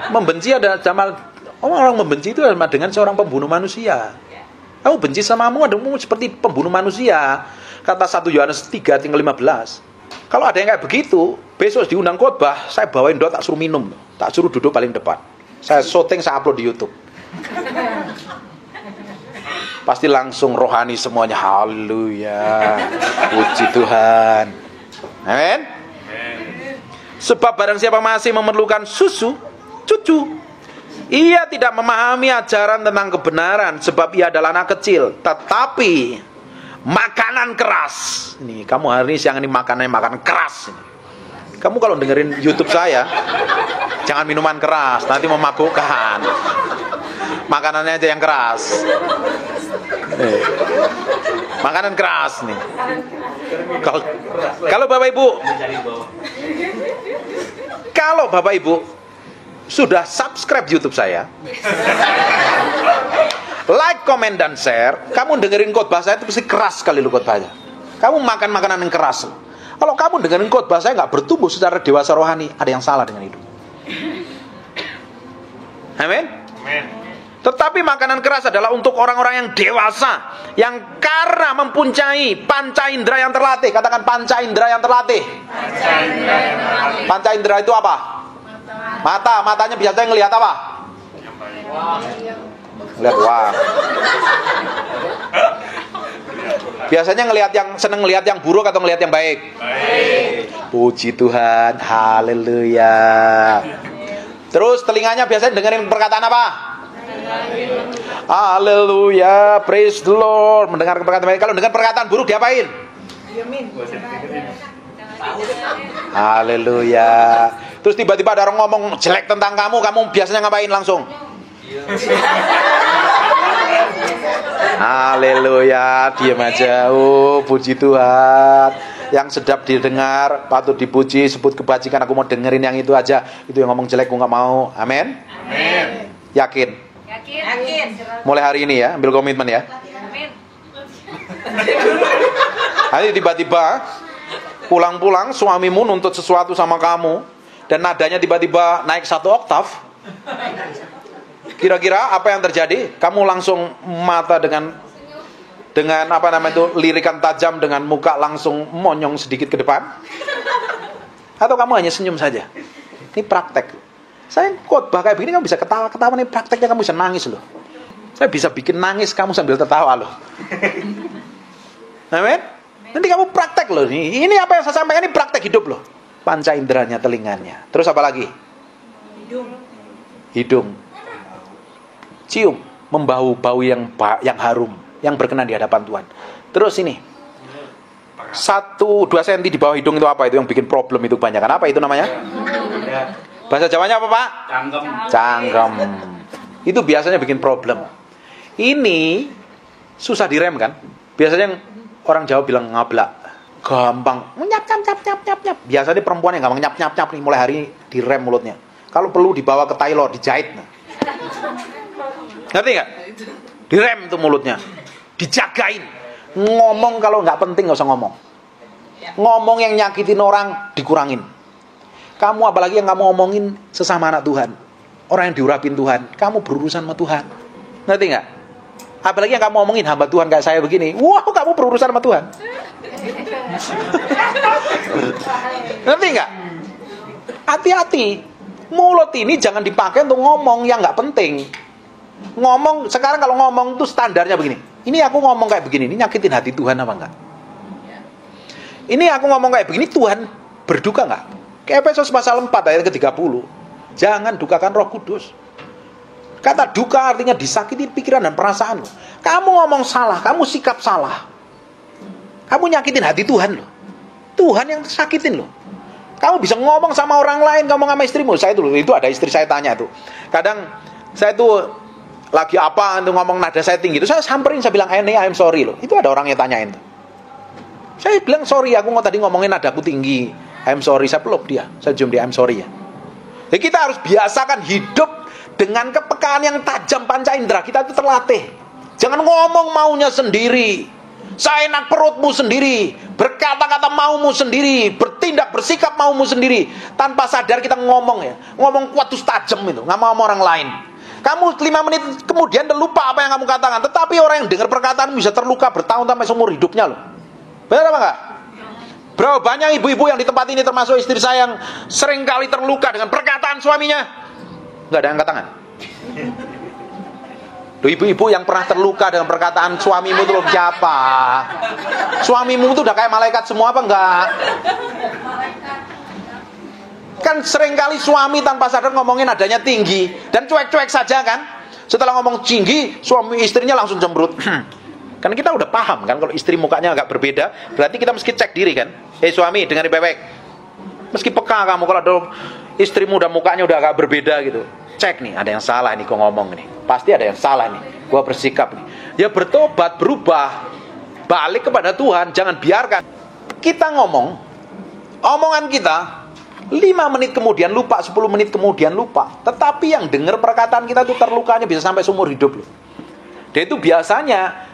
Membenci ada Jamal. Orang membenci itu sama dengan seorang pembunuh manusia. Kamu benci samamu, adamu seperti pembunuh manusia. Kata 1 Yohanes 3:15. Kalau ada yang kayak begitu, besok diundang khotbah, saya bawain Dot, tak suruh minum, tak suruh duduk paling depan. Saya syuting, saya upload di YouTube. Pasti langsung rohani semuanya. Haleluya. Puji Tuhan. Amin. Sebab barang siapa masih memerlukan susu, cucu, ia tidak memahami ajaran tentang kebenaran, sebab ia adalah anak kecil. Tetapi makanan keras. Nih, kamu hari ini siang ini makanan keras. Kamu kalau dengerin YouTube saya, jangan minuman keras, nanti memabukkan. Makanannya aja yang keras. Makanan keras nih. Kalau Bapak Ibu sudah subscribe YouTube saya, like, comment, dan share, kamu dengerin khotbah saya itu pasti keras sekali lu khotbahnya. Kamu makan makanan yang keras. Kalau kamu dengerin khotbah saya nggak bertumbuh secara dewasa rohani, ada yang salah dengan itu. Amin. Tetapi makanan keras adalah untuk orang-orang yang dewasa, yang karena mempunyai panca indera yang terlatih. Katakan panca indera yang terlatih. Panca indera itu apa? Mata. Matanya biasanya ngelihat apa? Ngelihat uang. Biasanya seneng ngelihat yang buruk atau ngelihat yang baik? Puji Tuhan, haleluya. Terus telinganya biasanya dengerin perkataan apa? Haleluya, praise the Lord. Mendengar perkataan baik. Kalau dengar perkataan buruk diapain? Haleluya. Terus tiba-tiba ada orang ngomong jelek tentang kamu biasanya ngapain langsung? Haleluya, diam aja. Oh, puji Tuhan. yang sedap didengar, patut dipuji, sebut kebajikan, aku mau dengerin yang itu aja. Itu yang ngomong jelek, aku nggak mau. Amin. Amin. Yakin? Yakin. Mulai hari ini ya, ambil komitmen ya. Amin. Nanti tiba-tiba pulang-pulang suamimu nuntut sesuatu sama kamu dan nadanya tiba-tiba naik 1 oktav. Kira-kira apa yang terjadi? Kamu langsung mata dengan apa namanya itu, lirikan tajam, dengan muka langsung monyong sedikit ke depan? Atau kamu hanya senyum saja? Ini praktek. Saya khotbah kayak begini kamu bisa ketawa-ketawa, nih prakteknya kamu bisa nangis loh. Saya bisa bikin nangis kamu sambil tertawa loh. Amin. Nanti kamu praktek loh. Ini apa yang saya sampaikan ini praktek hidup loh. Panca inderanya, telinganya. Terus apa lagi? Hidung. Cium, membau bau yang harum, yang berkenan di hadapan Tuhan. Terus ini 1-2 senti di bawah hidung itu apa? Itu yang bikin problem itu kebanyakan. Apa itu namanya? Bahasa Jawanya apa, Pak? Cangkem. Itu biasanya bikin problem. Ini susah direm kan? Biasanya orang Jawa bilang ngablak. Gampang. Nyap. Biasanya perempuan yang gampang nyap nih, mulai hari ini direm mulutnya. Kalau perlu dibawa ke tailor, dijahit. Ngerti nggak? Direm tuh mulutnya, dijagain. Ngomong kalau nggak penting nggak usah ngomong. Ngomong yang nyakitin orang dikurangin. Kamu apalagi yang kamu ngomongin sesama anak Tuhan, orang yang diurapin Tuhan, kamu berurusan sama Tuhan. Ngerti nggak? Apalagi yang kamu ngomongin hamba Tuhan kayak saya begini, wah kamu berurusan sama Tuhan. Ngerti nggak? Hati-hati. Mulut ini jangan dipakai untuk ngomong yang nggak penting. Ngomong sekarang kalau ngomong tuh standarnya begini. Ini aku ngomong kayak begini, ini nyakitin hati Tuhan apa enggak? Ini aku ngomong kayak begini, Tuhan berduka enggak? Kayak Efesus pasal 4 ayat ke-30. Jangan dukakan Roh Kudus. Kata duka artinya disakiti pikiran dan perasaan lo. Kamu ngomong salah, kamu sikap salah, kamu nyakitin hati Tuhan loh. Tuhan yang sakitin loh. Kamu bisa ngomong sama orang lain, ngomong sama istrimu. Saya dulu itu ada istri saya tanya tuh. Kadang saya tuh lagi apa untuk ngomong nada saya tinggi itu, saya samperin, saya bilang I'm sorry loh. Itu ada orang yang tanyain tuh. Saya bilang sorry, aku tadi ngomongin nadaku tinggi. I'm sorry, saya peluk dia, saya cium dia, I'm sorry ya. Jadi kita harus biasakan hidup dengan kepekaan yang tajam, panca indera kita itu terlatih. Jangan ngomong maunya sendiri, seenak perutmu sendiri, berkata-kata maumu sendiri, bertindak bersikap maumu sendiri, tanpa sadar kita ngomong kuat terus tajam itu, nggak mau sama orang lain. Kamu 5 menit kemudian udah lupa apa yang kamu katakan, tetapi orang yang dengar perkataan bisa terluka bertahun sampai seumur hidupnya loh. Benar apa enggak? Berapa banyak ibu-ibu yang di tempat ini, termasuk istri saya, yang sering kali terluka dengan perkataan suaminya. Nggak ada yang angkat tangan. Loh, ibu-ibu yang pernah terluka dengan perkataan suamimu itu loh, siapa? Suamimu itu udah kayak malaikat semua apa enggak? Kan seringkali suami tanpa sadar ngomongin nadanya tinggi dan cuek-cuek saja kan. Setelah ngomong tinggi, suami istrinya langsung cemberut. Kan kita udah paham kan, kalau istri mukanya agak berbeda, berarti kita mesti cek diri kan. Suami, dengerin baik-baik. Meski peka kamu kalau ada istrimu udah mukanya udah agak berbeda gitu. Cek nih, ada yang salah nih kok ngomong nih. Pasti ada yang salah nih, gua bersikap nih. Ya bertobat, berubah, balik kepada Tuhan. Jangan biarkan kita omongan kita 5 menit kemudian lupa, 10 menit kemudian lupa. Tetapi yang dengar perkataan kita tuh terlukanya bisa sampai seumur hidup loh. Dan itu biasanya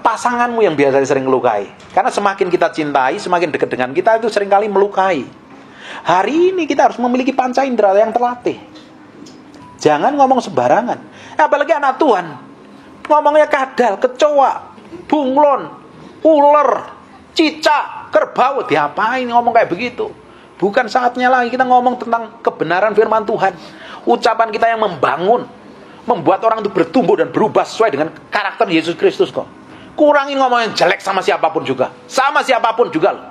pasanganmu yang biasanya sering melukai. Karena semakin kita cintai, semakin dekat dengan kita, itu seringkali melukai. Hari ini kita harus memiliki panca indera yang terlatih. Jangan ngomong sembarangan. Apalagi anak Tuhan, ngomongnya kadal, kecoa, bunglon, ular, cicak, kerbau. Diapain ngomong kayak begitu? Bukan saatnya lagi kita ngomong tentang kebenaran firman Tuhan. Ucapan kita yang membangun, membuat orang itu bertumbuh dan berubah sesuai dengan karakter Yesus Kristus kok. Kurangin ngomong yang jelek sama siapapun juga. Sama siapapun juga loh.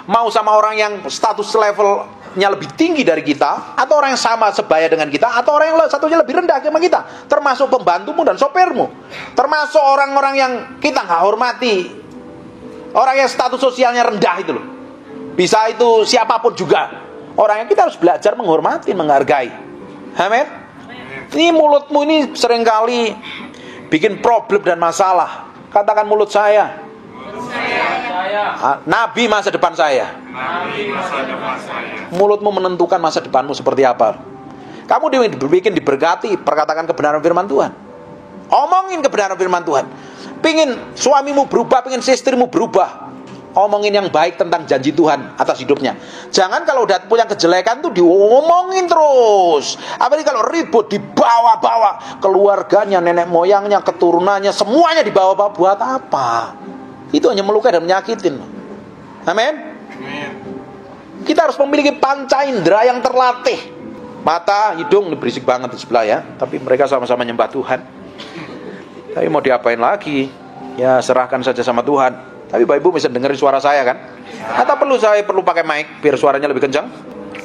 Mau sama orang yang status levelnya lebih tinggi dari kita, atau orang yang sama sebaya dengan kita, atau orang yang satunya lebih rendah sama kita. Termasuk pembantumu dan sopirmu. Termasuk orang-orang yang kita gak hormati. Orang yang status sosialnya rendah itu loh. Bisa itu siapapun juga. Orang yang kita harus belajar menghormati, menghargai. Amin. Ini mulutmu ini seringkali bikin problem dan masalah. Katakan mulut saya Nabi masa depan saya. Mulutmu menentukan masa depanmu seperti apa. Kamu dibikin diberkati, perkatakan kebenaran firman Tuhan. Omongin kebenaran firman Tuhan. Pingin suamimu berubah, pingin istrimu berubah, omongin yang baik tentang janji Tuhan atas hidupnya. Jangan kalau udah punya kejelekan tuh diomongin terus. Apalagi kalau ribut dibawa-bawa, keluarganya, nenek moyangnya, keturunannya, semuanya dibawa-bawa. Buat apa? Itu hanya melukai dan menyakitin. Amin. Kita harus memiliki panca indera yang terlatih. Mata, hidung, ini berisik banget di sebelah ya. Tapi mereka sama-sama nyembah Tuhan. Tapi mau diapain lagi? Ya serahkan saja sama Tuhan. Tapi Bapak Ibu bisa dengerin suara saya kan? Atau saya perlu pakai mic biar suaranya lebih kencang?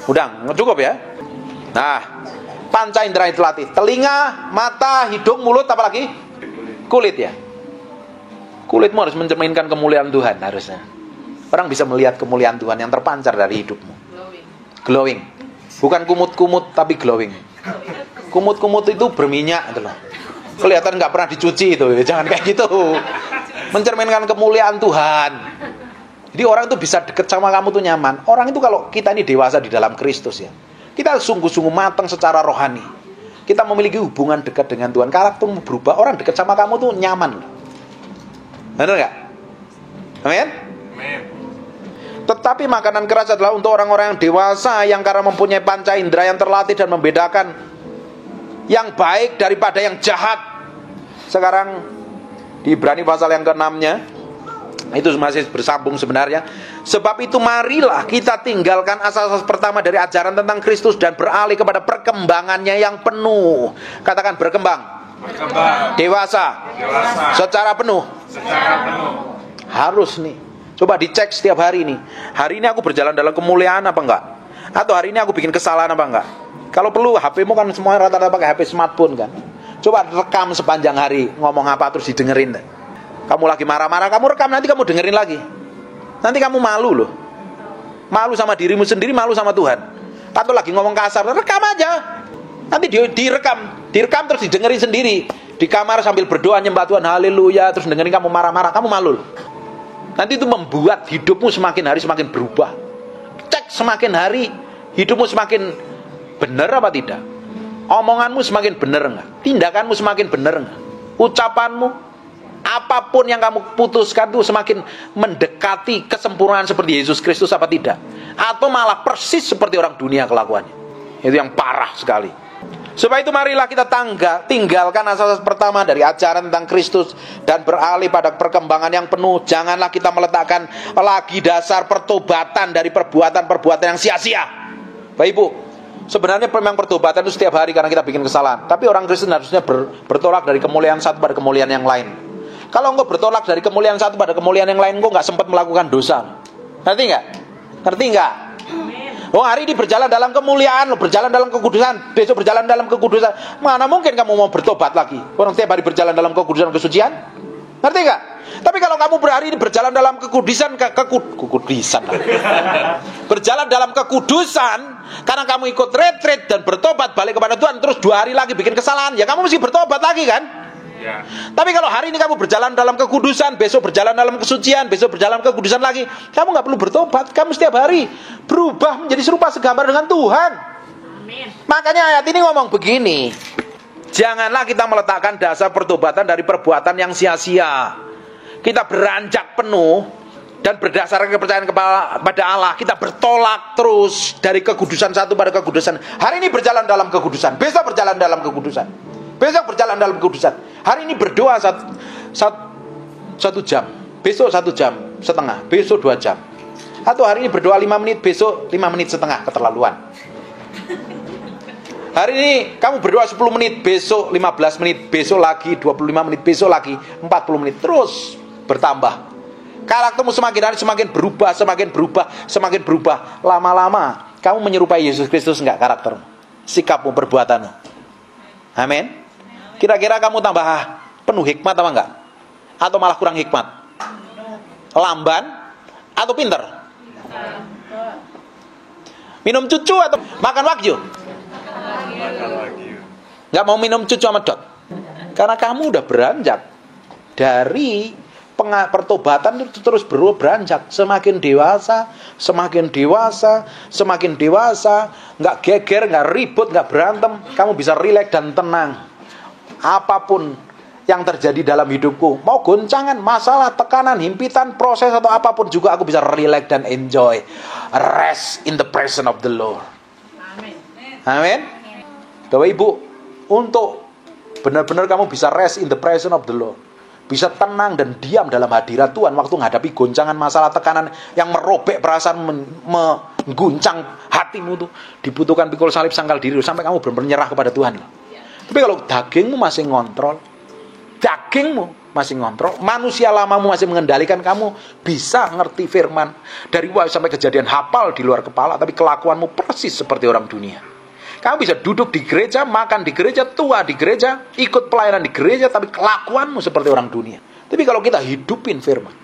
Udah, cukup ya. Nah, panca indera itu latih. Telinga, mata, hidung, mulut, apa lagi? Kulit ya. Kulitmu harus mencerminkan kemuliaan Tuhan harusnya. Orang bisa melihat kemuliaan Tuhan yang terpancar dari hidupmu. Glowing. Bukan kumut-kumut tapi glowing. Kumut-kumut itu berminyak gitu loh. Kelihatan nggak pernah dicuci itu. Jangan kayak gitu. Mencerminkan kemuliaan Tuhan. Jadi orang itu bisa deket sama kamu tuh nyaman. Orang itu kalau kita ini dewasa di dalam Kristus ya, kita sungguh-sungguh matang secara rohani. Kita memiliki hubungan dekat dengan Tuhan. Karaktermu berubah. Orang dekat sama kamu tuh nyaman. Benar nggak? Amin. Tetapi makanan keras adalah untuk orang-orang yang dewasa, yang karena mempunyai panca indera yang terlatih dan membedakan yang baik daripada yang jahat. Sekarang di Ibrani pasal yang ke-6-nya itu masih bersambung sebenarnya. Sebab itu marilah kita tinggalkan asas-asas pertama dari ajaran tentang Kristus dan beralih kepada perkembangannya yang penuh. Katakan berkembang. Dewasa. Secara penuh. Harus nih. Coba dicek setiap hari nih. Hari ini aku berjalan dalam kemuliaan apa enggak? Atau hari ini aku bikin kesalahan apa enggak? Kalau perlu HP-mu kan semuanya rata-rata pakai HP smartphone kan. Coba rekam sepanjang hari ngomong apa terus didengerin. Kamu lagi marah-marah, kamu rekam, nanti kamu dengerin lagi. Nanti kamu malu loh. Malu sama dirimu sendiri, malu sama Tuhan. Atau lagi ngomong kasar, rekam aja. Nanti direkam terus didengerin sendiri. Di kamar sambil berdoa nyembah Tuhan, haleluya, terus dengerin kamu marah-marah, kamu malu loh. Nanti itu membuat hidupmu semakin hari semakin berubah. Cek semakin hari hidupmu semakin benar apa tidak? Omonganmu semakin benar enggak? Tindakanmu semakin benar enggak? Ucapanmu, apapun yang kamu putuskan itu semakin mendekati kesempurnaan seperti Yesus Kristus apa tidak? Atau malah persis seperti orang dunia kelakuannya? Itu yang parah sekali. Sebab itu marilah kita tinggalkan asas pertama dari ajaran tentang Kristus dan beralih pada perkembangan yang penuh. Janganlah kita meletakkan lagi dasar pertobatan dari perbuatan-perbuatan yang sia-sia. Bapak Ibu, sebenarnya memang pertobatan itu setiap hari karena kita bikin kesalahan. Tapi orang Kristen harusnya bertolak dari kemuliaan satu pada kemuliaan yang lain. Kalau engkau bertolak dari kemuliaan satu pada kemuliaan yang lain, engkau nggak sempat melakukan dosa. Ngerti nggak? Ngerti nggak? Oh, hari ini berjalan dalam kemuliaan, berjalan dalam kekudusan, besok berjalan dalam kekudusan. Mana mungkin kamu mau bertobat lagi? Orang setiap hari berjalan dalam kekudusan kesucian. Ngerti nggak? Tapi kalau kamu berhari ini berjalan dalam kekudusan, berjalan dalam kekudusan, karena kamu ikut retreat dan bertobat balik kepada Tuhan, terus 2 hari lagi bikin kesalahan, ya kamu mesti bertobat lagi kan? Ya. Tapi kalau hari ini kamu berjalan dalam kekudusan, besok berjalan dalam kesucian, besok berjalan kekudusan lagi, kamu nggak perlu bertobat. Kamu setiap hari berubah menjadi serupa segambar dengan Tuhan. Amin. Makanya ayat ini ngomong begini, janganlah kita meletakkan dasar pertobatan dari perbuatan yang sia-sia. Kita beranjak penuh dan berdasarkan kepercayaan kepada Allah, kita bertolak terus dari kekudusan satu pada kekudusan. Hari ini berjalan dalam kekudusan, besok berjalan dalam kekudusan, besok berjalan dalam kekudusan. Hari ini berdoa 1 jam, besok 1 jam setengah, besok 2 jam. Atau hari ini berdoa 5 menit, besok 5 menit setengah, keterlaluan. Hari ini kamu berdoa 10 menit, besok 15 menit, besok lagi 25 menit, besok lagi 40 menit, terus bertambah. Karaktermu semakin hari semakin berubah, semakin berubah, semakin berubah. Lama-lama kamu menyerupai Yesus Kristus enggak karaktermu, sikapmu, perbuatanmu. Amin. Kira-kira kamu tambah penuh hikmat apa enggak? Atau malah kurang hikmat? Lamban atau pinter? Minum cucu atau makan wagyu? Enggak mau minum cucu sama dot. Karena kamu udah beranjak dari pertobatan itu terus beranjak. Semakin dewasa, nggak geger, nggak ribut, nggak berantem. Kamu bisa rileks dan tenang. Apapun yang terjadi dalam hidupku, mau goncangan, masalah, tekanan, himpitan, proses atau apapun juga, aku bisa rileks dan enjoy. Rest in the presence of the Lord. Amin. Bapak Ibu, untuk benar-benar kamu bisa rest in the presence of the Lord, bisa tenang dan diam dalam hadirat Tuhan waktu menghadapi goncangan, masalah, tekanan yang merobek perasaan, mengguncang hatimu tuh, dibutuhkan pikul salib sangkal diri sampai kamu benar-benar nyerah kepada Tuhan. Tapi kalau dagingmu masih ngontrol, manusia lamamu masih mengendalikan, kamu bisa ngerti firman dari Wahyu sampai Kejadian, hafal di luar kepala, tapi kelakuanmu persis seperti orang dunia. Kamu bisa duduk di gereja, makan di gereja, tua di gereja, ikut pelayanan di gereja, tapi kelakuanmu seperti orang dunia. Tapi kalau kita hidupin firman,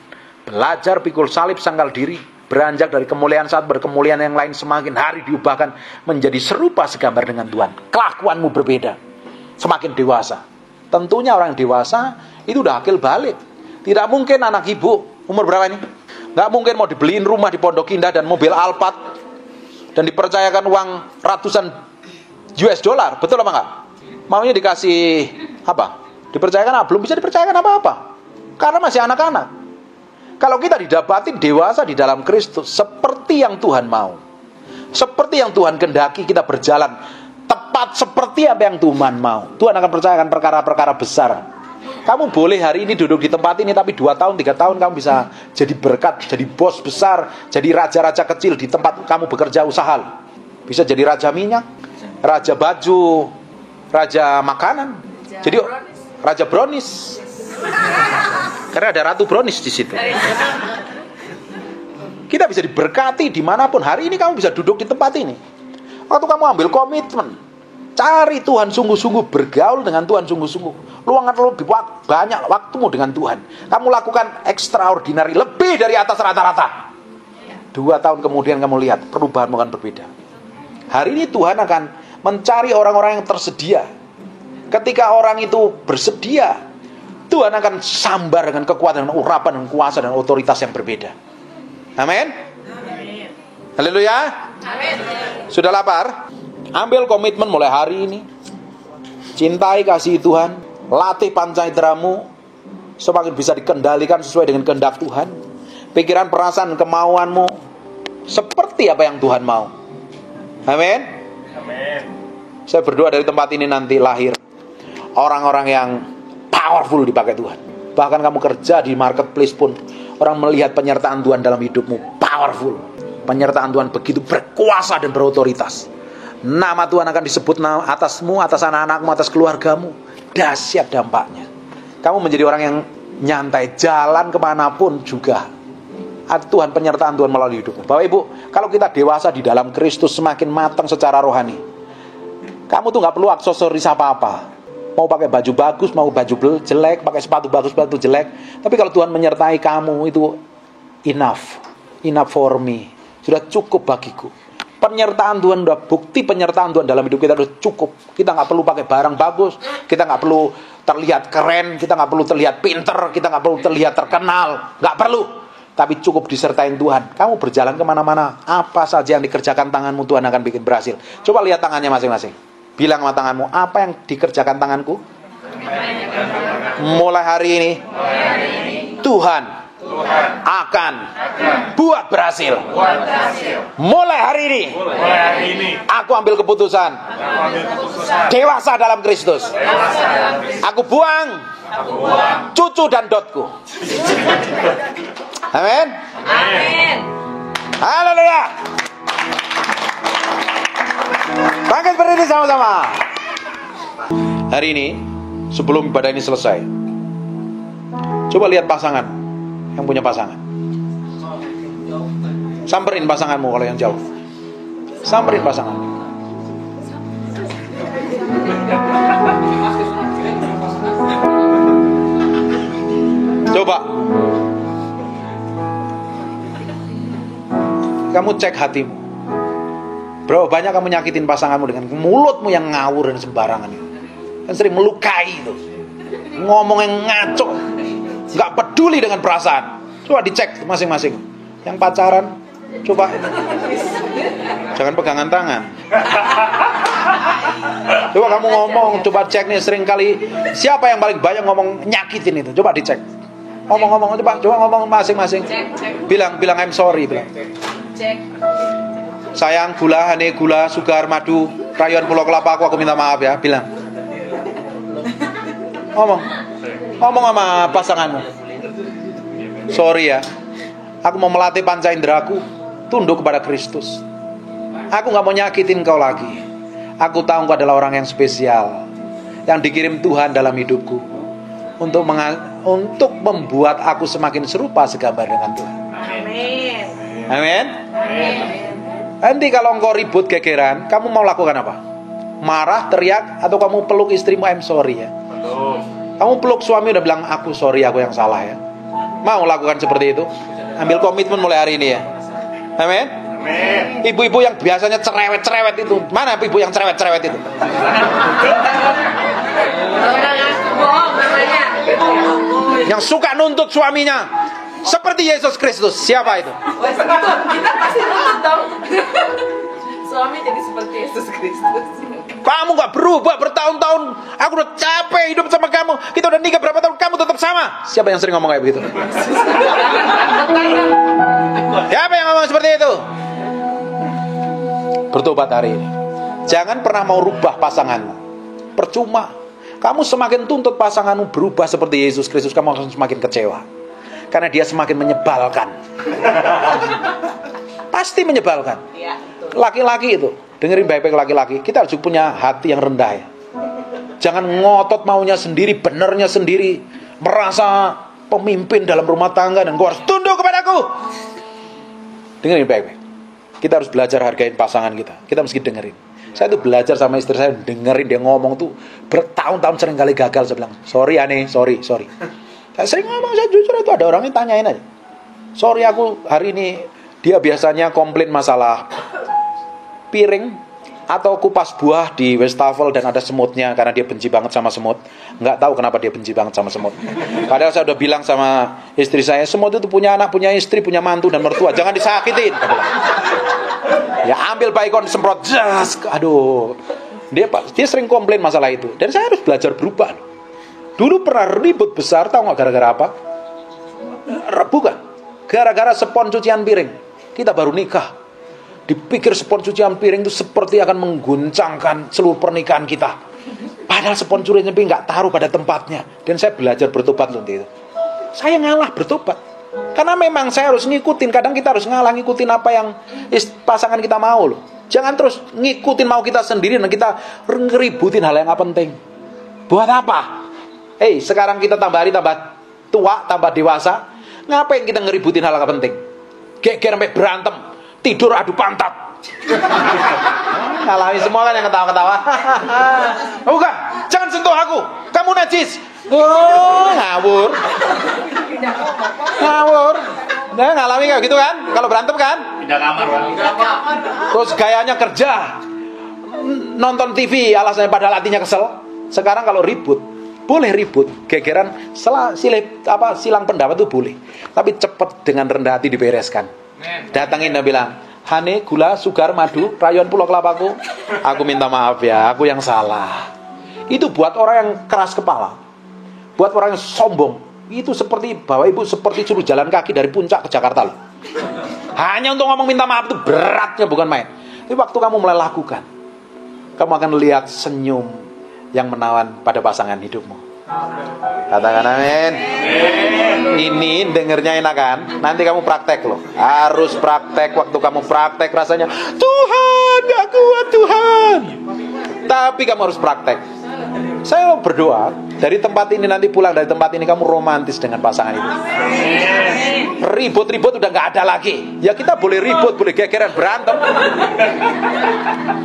belajar pikul salib sangkal diri, beranjak dari kemuliaan saat berkemuliaan yang lain, semakin hari diubahkan menjadi serupa segambar dengan Tuhan. Kelakuanmu berbeda, semakin dewasa. Tentunya orang dewasa itu udah akil balik. Tidak mungkin anak ibu, umur berapa ini? Nggak mungkin mau dibeliin rumah di Pondok Indah dan mobil Alphard dan dipercayakan uang ratusan US dollar, betul apa enggak? Maunya dikasih apa? Dipercayakan apa? Belum bisa dipercayakan apa-apa, karena masih anak-anak. Kalau kita didapati dewasa di dalam Kristus, seperti yang Tuhan mau, seperti yang Tuhan kehendaki, kita berjalan tepat seperti apa yang Tuhan mau, Tuhan akan percayakan perkara-perkara besar. Kamu boleh hari ini duduk di tempat ini, tapi 2 tahun, 3 tahun kamu bisa jadi berkat, jadi bos besar, jadi raja-raja kecil di tempat kamu bekerja usaha. Bisa jadi raja minyak, raja baju, raja makanan, jadi raja brownies. Karena ada ratu brownies di situ. Kita bisa diberkati dimanapun. Hari ini kamu bisa duduk di tempat ini. Waktu kamu ambil komitmen, cari Tuhan sungguh-sungguh, bergaul dengan Tuhan sungguh-sungguh, luangkan lebih banyak waktumu dengan Tuhan. Kamu lakukan extraordinary, lebih dari atas rata-rata. 2 tahun kemudian kamu lihat perubahanmu akan berbeda. Hari ini Tuhan akan mencari orang-orang yang tersedia. Ketika orang itu bersedia, Tuhan akan sambar dengan kekuatan, urapan, dan kuasa dan otoritas yang berbeda. Amin. Haleluya. Amin. Sudah lapar? Ambil komitmen mulai hari ini. Cintai, kasih Tuhan, latih pancainderamu semakin bisa dikendalikan sesuai dengan kehendak Tuhan. Pikiran, perasaan, kemauanmu seperti apa yang Tuhan mau. Amin. Amin. Saya berdoa dari tempat ini nanti lahir orang-orang yang powerful dipakai Tuhan. Bahkan kamu kerja di marketplace pun, orang melihat penyertaan Tuhan dalam hidupmu powerful. Penyertaan Tuhan begitu berkuasa dan berotoritas. Nama Tuhan akan disebut atasmu, atas anak-anakmu, atas keluargamu. Dahsyat dampaknya. Kamu menjadi orang yang nyantai, jalan kemanapun juga ada Tuhan, penyertaan Tuhan melalui hidupmu. Bapak Ibu, kalau kita dewasa di dalam Kristus, semakin matang secara rohani, kamu tuh gak perlu aksesoris apa-apa. Mau pakai baju bagus, mau baju jelek, pakai sepatu bagus, sepatu jelek, tapi kalau Tuhan menyertai kamu, itu enough for me, sudah cukup bagiku. Penyertaan Tuhan, udah bukti penyertaan Tuhan dalam hidup kita sudah cukup. Kita gak perlu pakai barang bagus, kita gak perlu terlihat keren, kita gak perlu terlihat pinter, kita gak perlu terlihat terkenal, gak perlu. Tapi cukup disertain Tuhan. Kamu berjalan kemana-mana, apa saja yang dikerjakan tanganmu, Tuhan akan bikin berhasil. Coba lihat tangannya masing-masing. Bilang sama tanganmu, apa yang dikerjakan tanganku? Mulai hari ini, Tuhan akan buat berhasil. Mulai hari ini, aku ambil keputusan dewasa dalam Kristus. Aku buang cucu dan dotku. Amin. Amin. Haleluya. Bangkit berdiri sama-sama. Hari ini, sebelum ibadah ini selesai, coba lihat pasangan yang punya pasangan. Samperin pasanganmu kalau yang jauh. Samperin pasanganmu. Coba kamu cek hatimu. Bro, banyak kamu nyakitin pasanganmu dengan mulutmu yang ngawur dan sembarangan itu. Kan sering melukai itu. Ngomong yang ngaco. nggak peduli dengan perasaan. Coba dicek masing-masing. Yang pacaran, coba jangan pegangan tangan. Coba kamu ngomong, coba cek nih, sering kali siapa yang paling banyak ngomong nyakitin itu. Coba dicek. Ngomong-ngomong, coba ngomong masing-masing. Bilang I'm sorry, bilang. Sayang, gula, honey, gula, sugar, madu, rayuan Pulau Kelapa, aku minta maaf ya, bilang. Ngomong sama pasanganmu. Sorry ya, aku mau melatih panca inderaku tunduk kepada Kristus. Aku gak mau nyakitin kau lagi. Aku tahu kau adalah orang yang spesial, yang dikirim Tuhan dalam hidupku untuk membuat aku semakin serupa segambar dengan Tuhan. Amin. Amin. Nanti kalau engkau ribut gegeran, kamu mau lakukan apa? Marah, teriak, atau kamu peluk istrimu, I'm sorry ya. Kamu peluk suami udah bilang, aku sorry, aku yang salah ya. Mau lakukan seperti itu? Ambil komitmen mulai hari ini ya. Amin. Ibu-ibu yang biasanya cerewet-cerewet itu, mana ibu yang cerewet-cerewet itu? Yang suka nuntut suaminya seperti Yesus Kristus. Siapa itu? Kita pasti nuntut dong. Suami jadi seperti Yesus Kristus. Kamu gak berubah bertahun-tahun. Aku udah capek hidup sama kamu. Kita udah nikah berapa tahun, kamu tetap sama. Siapa yang sering ngomong kayak begitu? Siapa yang ngomong seperti itu? Bertobat hari ini. Jangan pernah mau rubah pasanganmu. Percuma. Kamu semakin tuntut pasanganmu berubah seperti Yesus Kristus, kamu akan semakin kecewa. Karena dia semakin menyebalkan. Pasti menyebalkan. Laki-laki itu, dengerin baik-baik laki-laki, kita harus punya hati yang rendah ya. Jangan ngotot maunya sendiri, benernya sendiri, merasa pemimpin dalam rumah tangga dan kau harus tunduk kepadaku. Dengerin baik-baik. Kita harus belajar hargain pasangan kita. Kita mesti dengerin. Saya tuh belajar sama istri saya, dengerin dia ngomong tuh bertahun-tahun, sering kali gagal. Saya bilang, sorry aneh, sorry. Saya sering ngomong, saya jujur itu ada orang yang tanyain aja. Sorry aku hari ini, dia biasanya komplain masalah piring atau kupas buah di wastafel dan ada semutnya karena dia benci banget sama semut. Nggak tahu kenapa dia benci banget sama semut. Padahal saya udah bilang sama istri saya, semut itu punya anak, punya istri, punya mantu dan mertua, jangan disakitin. Ya ambil baikon semprot, jas. Aduh, dia sering komplain masalah itu. Dan saya harus belajar berubah. Dulu pernah ribut besar, tahu nggak gara-gara apa? Bukan, gara-gara spon cucian piring. Kita baru nikah. Dipikir spon cucian piring itu seperti akan mengguncangkan seluruh pernikahan kita. Padahal spon cucian piring nggak taruh pada tempatnya. Dan saya belajar bertobat loh itu. Saya ngalah bertobat. Karena memang saya harus ngikutin. Kadang kita harus ngalah ngikutin apa yang pasangan kita mau loh. Jangan terus ngikutin mau kita sendiri dan kita ngeributin hal yang nggak penting. Buat apa? Sekarang kita tambah hari tambah tua, tambah dewasa. Ngapain kita ngeributin hal yang nggak penting? Geger sampai berantem, tidur adu pantat. Ngalami semua kan yang ketawa-ketawa. Bukan, jangan sentuh aku, kamu najis. Ngawur. Nah, ngalami kayak gitu kan? Kalau berantem kan? Pindah kamar, Bang. Terus gayanya kerja, nonton TV, alasannya padahal hatinya kesel. Sekarang kalau ribut, boleh ribut, gegeran, silang pendapat itu boleh. Tapi cepat dengan rendah hati dibereskan. Datangin dan bilang, honey, gula, sugar, madu, rayuan Pulau Kelapaku, aku minta maaf ya, aku yang salah. Itu buat orang yang keras kepala, buat orang yang sombong. Itu seperti bawa ibu seperti suruh jalan kaki dari puncak ke Jakarta loh. Hanya untuk ngomong minta maaf itu beratnya bukan main. Tapi waktu kamu mulai lakukan, kamu akan lihat senyum yang menawan pada pasangan hidupmu. Katakan amin. Ini dengernya enak kan? Nanti kamu praktek loh. Harus praktek. Waktu kamu praktek rasanya Tuhan, gak kuat Tuhan. Tapi kamu harus praktek. Saya berdoa dari tempat ini, nanti pulang dari tempat ini kamu romantis dengan pasangan itu. Ribut-ribut udah gak ada lagi. Ya kita boleh ribut, boleh gegeran, berantem.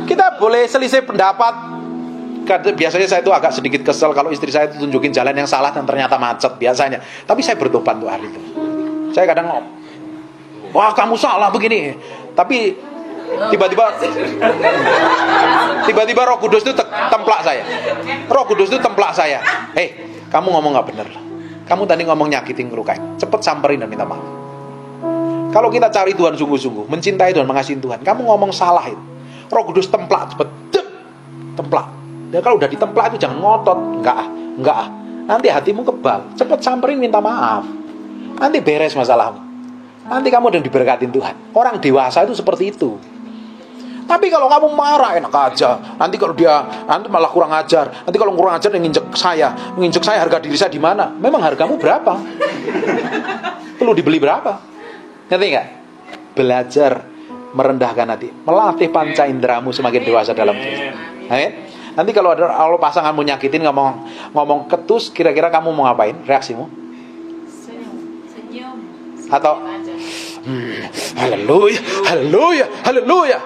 Kita boleh selisih pendapat. Biasanya saya itu agak sedikit kesel kalau istri saya itu tunjukin jalan yang salah dan ternyata macet biasanya. Tapi saya bertobat untuk hari itu. Saya kadang ngomong, wah kamu salah begini. Tapi tiba-tiba Roh Kudus itu templak saya. Roh Kudus itu templak saya. Kamu ngomong nggak benar. Kamu tadi ngomong nyakitin, ngelukain, cepet samperin dan minta maaf. Kalau kita cari Tuhan sungguh-sungguh, mencintai Tuhan, mengasihi Tuhan, kamu ngomong salah itu, Roh Kudus templak, cepet templak. Dan kalau udah ditemplak itu jangan ngotot. Enggak ah. Nanti hatimu kebal. Cepet samperin minta maaf. Nanti beres masalahmu. Nanti kamu udah diberkatin Tuhan. Orang dewasa itu seperti itu. Tapi kalau kamu marah, enak aja. Nanti kalau nanti malah kurang ajar. Nanti kalau kurang ajar menginjek saya harga diri saya di mana? Memang hargamu berapa? Perlu dibeli berapa? Ngerti nggak? Belajar merendahkan hati, melatih panca inderamu semakin dewasa dalam Tuhan. Amin. Nanti kalau pasanganmu nyakitin, ngomong ketus, kira-kira kamu mau ngapain? Reaksimu? Senyum. Atau haleluya.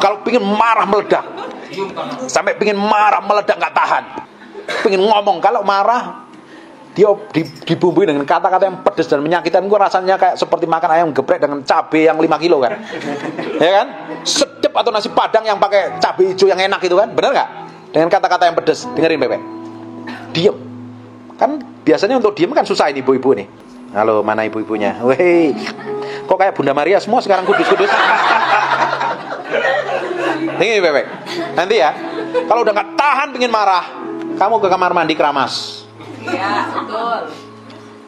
Kalau pingin marah meledak, sampai pingin marah meledak nggak tahan, pingin ngomong, kalau marah dia dibumbui dengan kata-kata yang pedas dan menyakitkan. Gue rasanya kayak seperti makan ayam geprek dengan cabai yang 5 kilo kan. Ya kan? Sedep, atau nasi padang yang pakai cabai hijau yang enak itu kan. Benar nggak? Dengan kata-kata yang pedas. Dengerin Bebek. Diem. Kan biasanya untuk diem kan susah ini ibu-ibu nih. Halo, mana ibu-ibunya? Weh, kok kayak Bunda Maria semua sekarang kudus-kudus. Ini Bebek. Nanti ya, kalau udah nggak tahan pingin marah, kamu ke kamar mandi keramas. Iya, betul.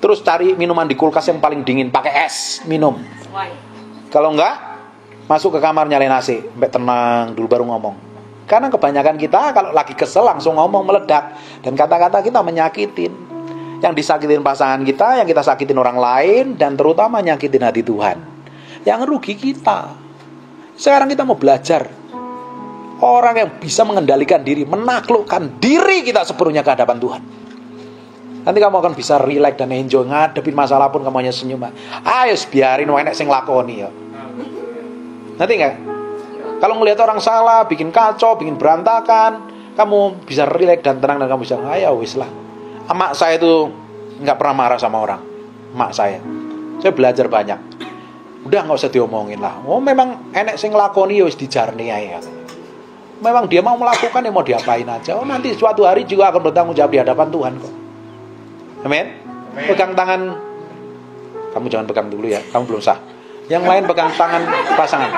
Terus cari minuman di kulkas yang paling dingin, pakai es, minum. Why? Kalau enggak, masuk ke kamar nyalain AC, sampai tenang dulu baru ngomong. Karena kebanyakan kita kalau lagi kesel langsung ngomong, meledak, dan kata-kata kita menyakitin. Yang disakitin pasangan kita, yang kita sakitin orang lain, dan terutama nyakitin hati Tuhan. Yang rugi kita. Sekarang kita mau belajar orang yang bisa mengendalikan diri, menaklukkan diri kita sepenuhnya ke hadapan Tuhan. Nanti kamu akan bisa relax dan enjoy, ngadepin masalah pun kamu hanya senyum. Ayo biarin enek sing lakoni ya. Nanti enggak? Kalau ngelihat orang salah, bikin kacau, bikin berantakan, kamu bisa relax dan tenang, dan kamu bisa, ayo wis lah. Emak saya itu enggak pernah marah sama orang. Emak saya belajar banyak. Udah enggak usah diomongin lah. Oh, memang enek sing lakoni ya wis dijarni ae. Memang dia mau melakukan, ya mau diapain aja. Oh, nanti suatu hari juga akan bertanggung jawab di hadapan Tuhan kok. Amin. Pegang tangan. Kamu jangan pegang dulu ya, kamu belum sah. Yang lain pegang tangan pasangan.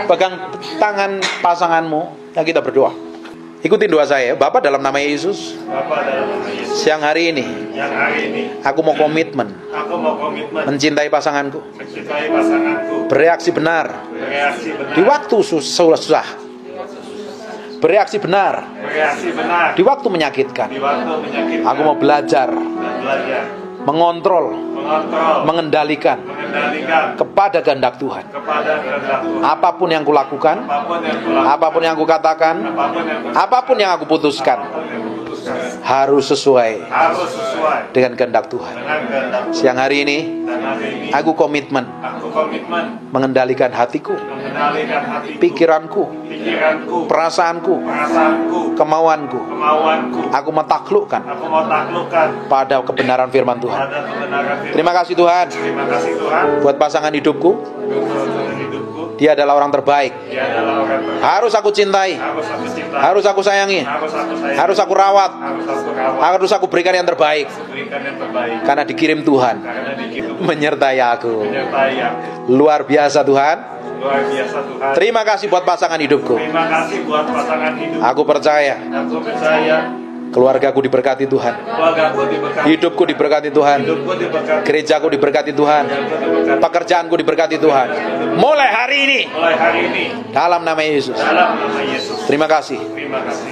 Pegang tangan pasanganmu. Yang kita berdoa. Ikutin doa saya. Bapa dalam nama Yesus. Siang hari ini. Aku mau komitmen. Mencintai pasanganku. Bereaksi benar. Di waktu susah. Bereaksi benar. Di waktu menyakitkan. Aku mau belajar. Mengontrol. Mengendalikan. Kepada kehendak Tuhan. Apapun yang kulakukan, apapun yang kukatakan, apapun yang aku putuskan, harus sesuai dengan kehendak Tuhan. Siang hari ini aku komitmen mengendalikan hatiku, pikiranku, perasaanku, kemauanku. Aku mentaklukkan pada kebenaran firman Tuhan. Terima kasih Tuhan buat pasangan hidupku. Dia adalah orang terbaik. Harus aku cintai. Harus aku sayangi. Harus aku rawat. Harus aku berikan yang terbaik. Karena dikirim Tuhan menyertai aku. Luar biasa Tuhan. Terima kasih buat pasangan hidupku. Aku percaya keluargaku diberkati Tuhan. Hidupku diberkati Tuhan. Gerejaku diberkati Tuhan. Pekerjaanku diberkati Tuhan. Mulai hari ini. Dalam nama Yesus. Terima kasih.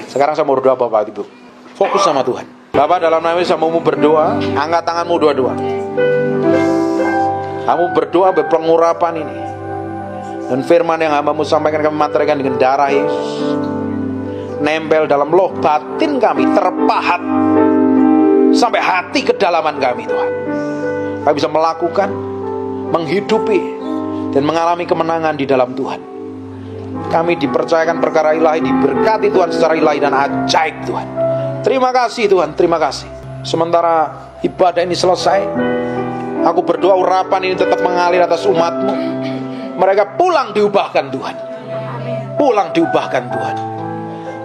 Sekarang saya mau berdoa Bapak Ibu. Fokus sama Tuhan. Bapak dalam nama Yesus, saya mau berdoa. Angkat tanganmu dua-dua. Kamu berdoa berpengurapan ini. Dan firman yang hamba-Mu sampaikan kami materikan dengan darah Yesus. Nempel dalam loh batin kami, terpahat sampai hati kedalaman kami Tuhan. Kami bisa melakukan, menghidupi, dan mengalami kemenangan di dalam Tuhan. Kami dipercayakan perkara ilahi, diberkati Tuhan secara ilahi dan ajaib Tuhan. Terima kasih Tuhan, terima kasih. Sementara ibadah ini selesai, aku berdoa urapan ini tetap mengalir atas umat-Mu. Mereka pulang diubahkan Tuhan. pulang diubahkan Tuhan.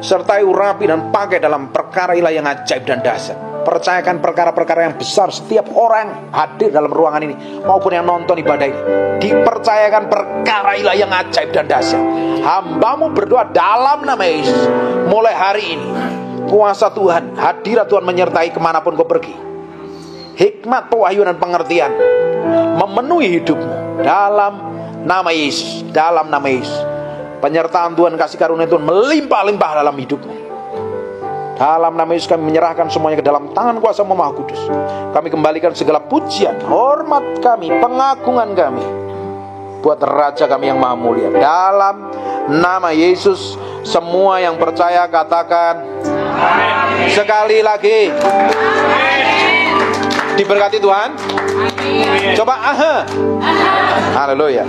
Sertai urapi dan pakai dalam perkara ilahi yang ajaib dan dahsyat. Percayakan perkara-perkara yang besar. Setiap orang yang hadir dalam ruangan ini maupun yang nonton ibadah ini, dipercayakan perkara ilahi yang ajaib dan dahsyat. Hambamu berdoa dalam nama Yesus, mulai hari ini kuasa Tuhan, hadirat Tuhan menyertai kemanapun kau pergi. Hikmat, pewahyuan dan pengertian memenuhi hidupmu dalam nama Yesus. Dalam nama Yesus, penyertaan Tuhan, kasih karunia Tuhan melimpah-limpah dalam hidupmu. Dalam nama Yesus kami menyerahkan semuanya ke dalam tangan kuasa Maha Kudus. Kami kembalikan segala pujian, hormat kami, pengagungan kami buat Raja kami yang Maha Mulia. Dalam nama Yesus, semua yang percaya katakan amin. Sekali lagi amin. Diberkati Tuhan. Amin. Coba aha. Haleluya.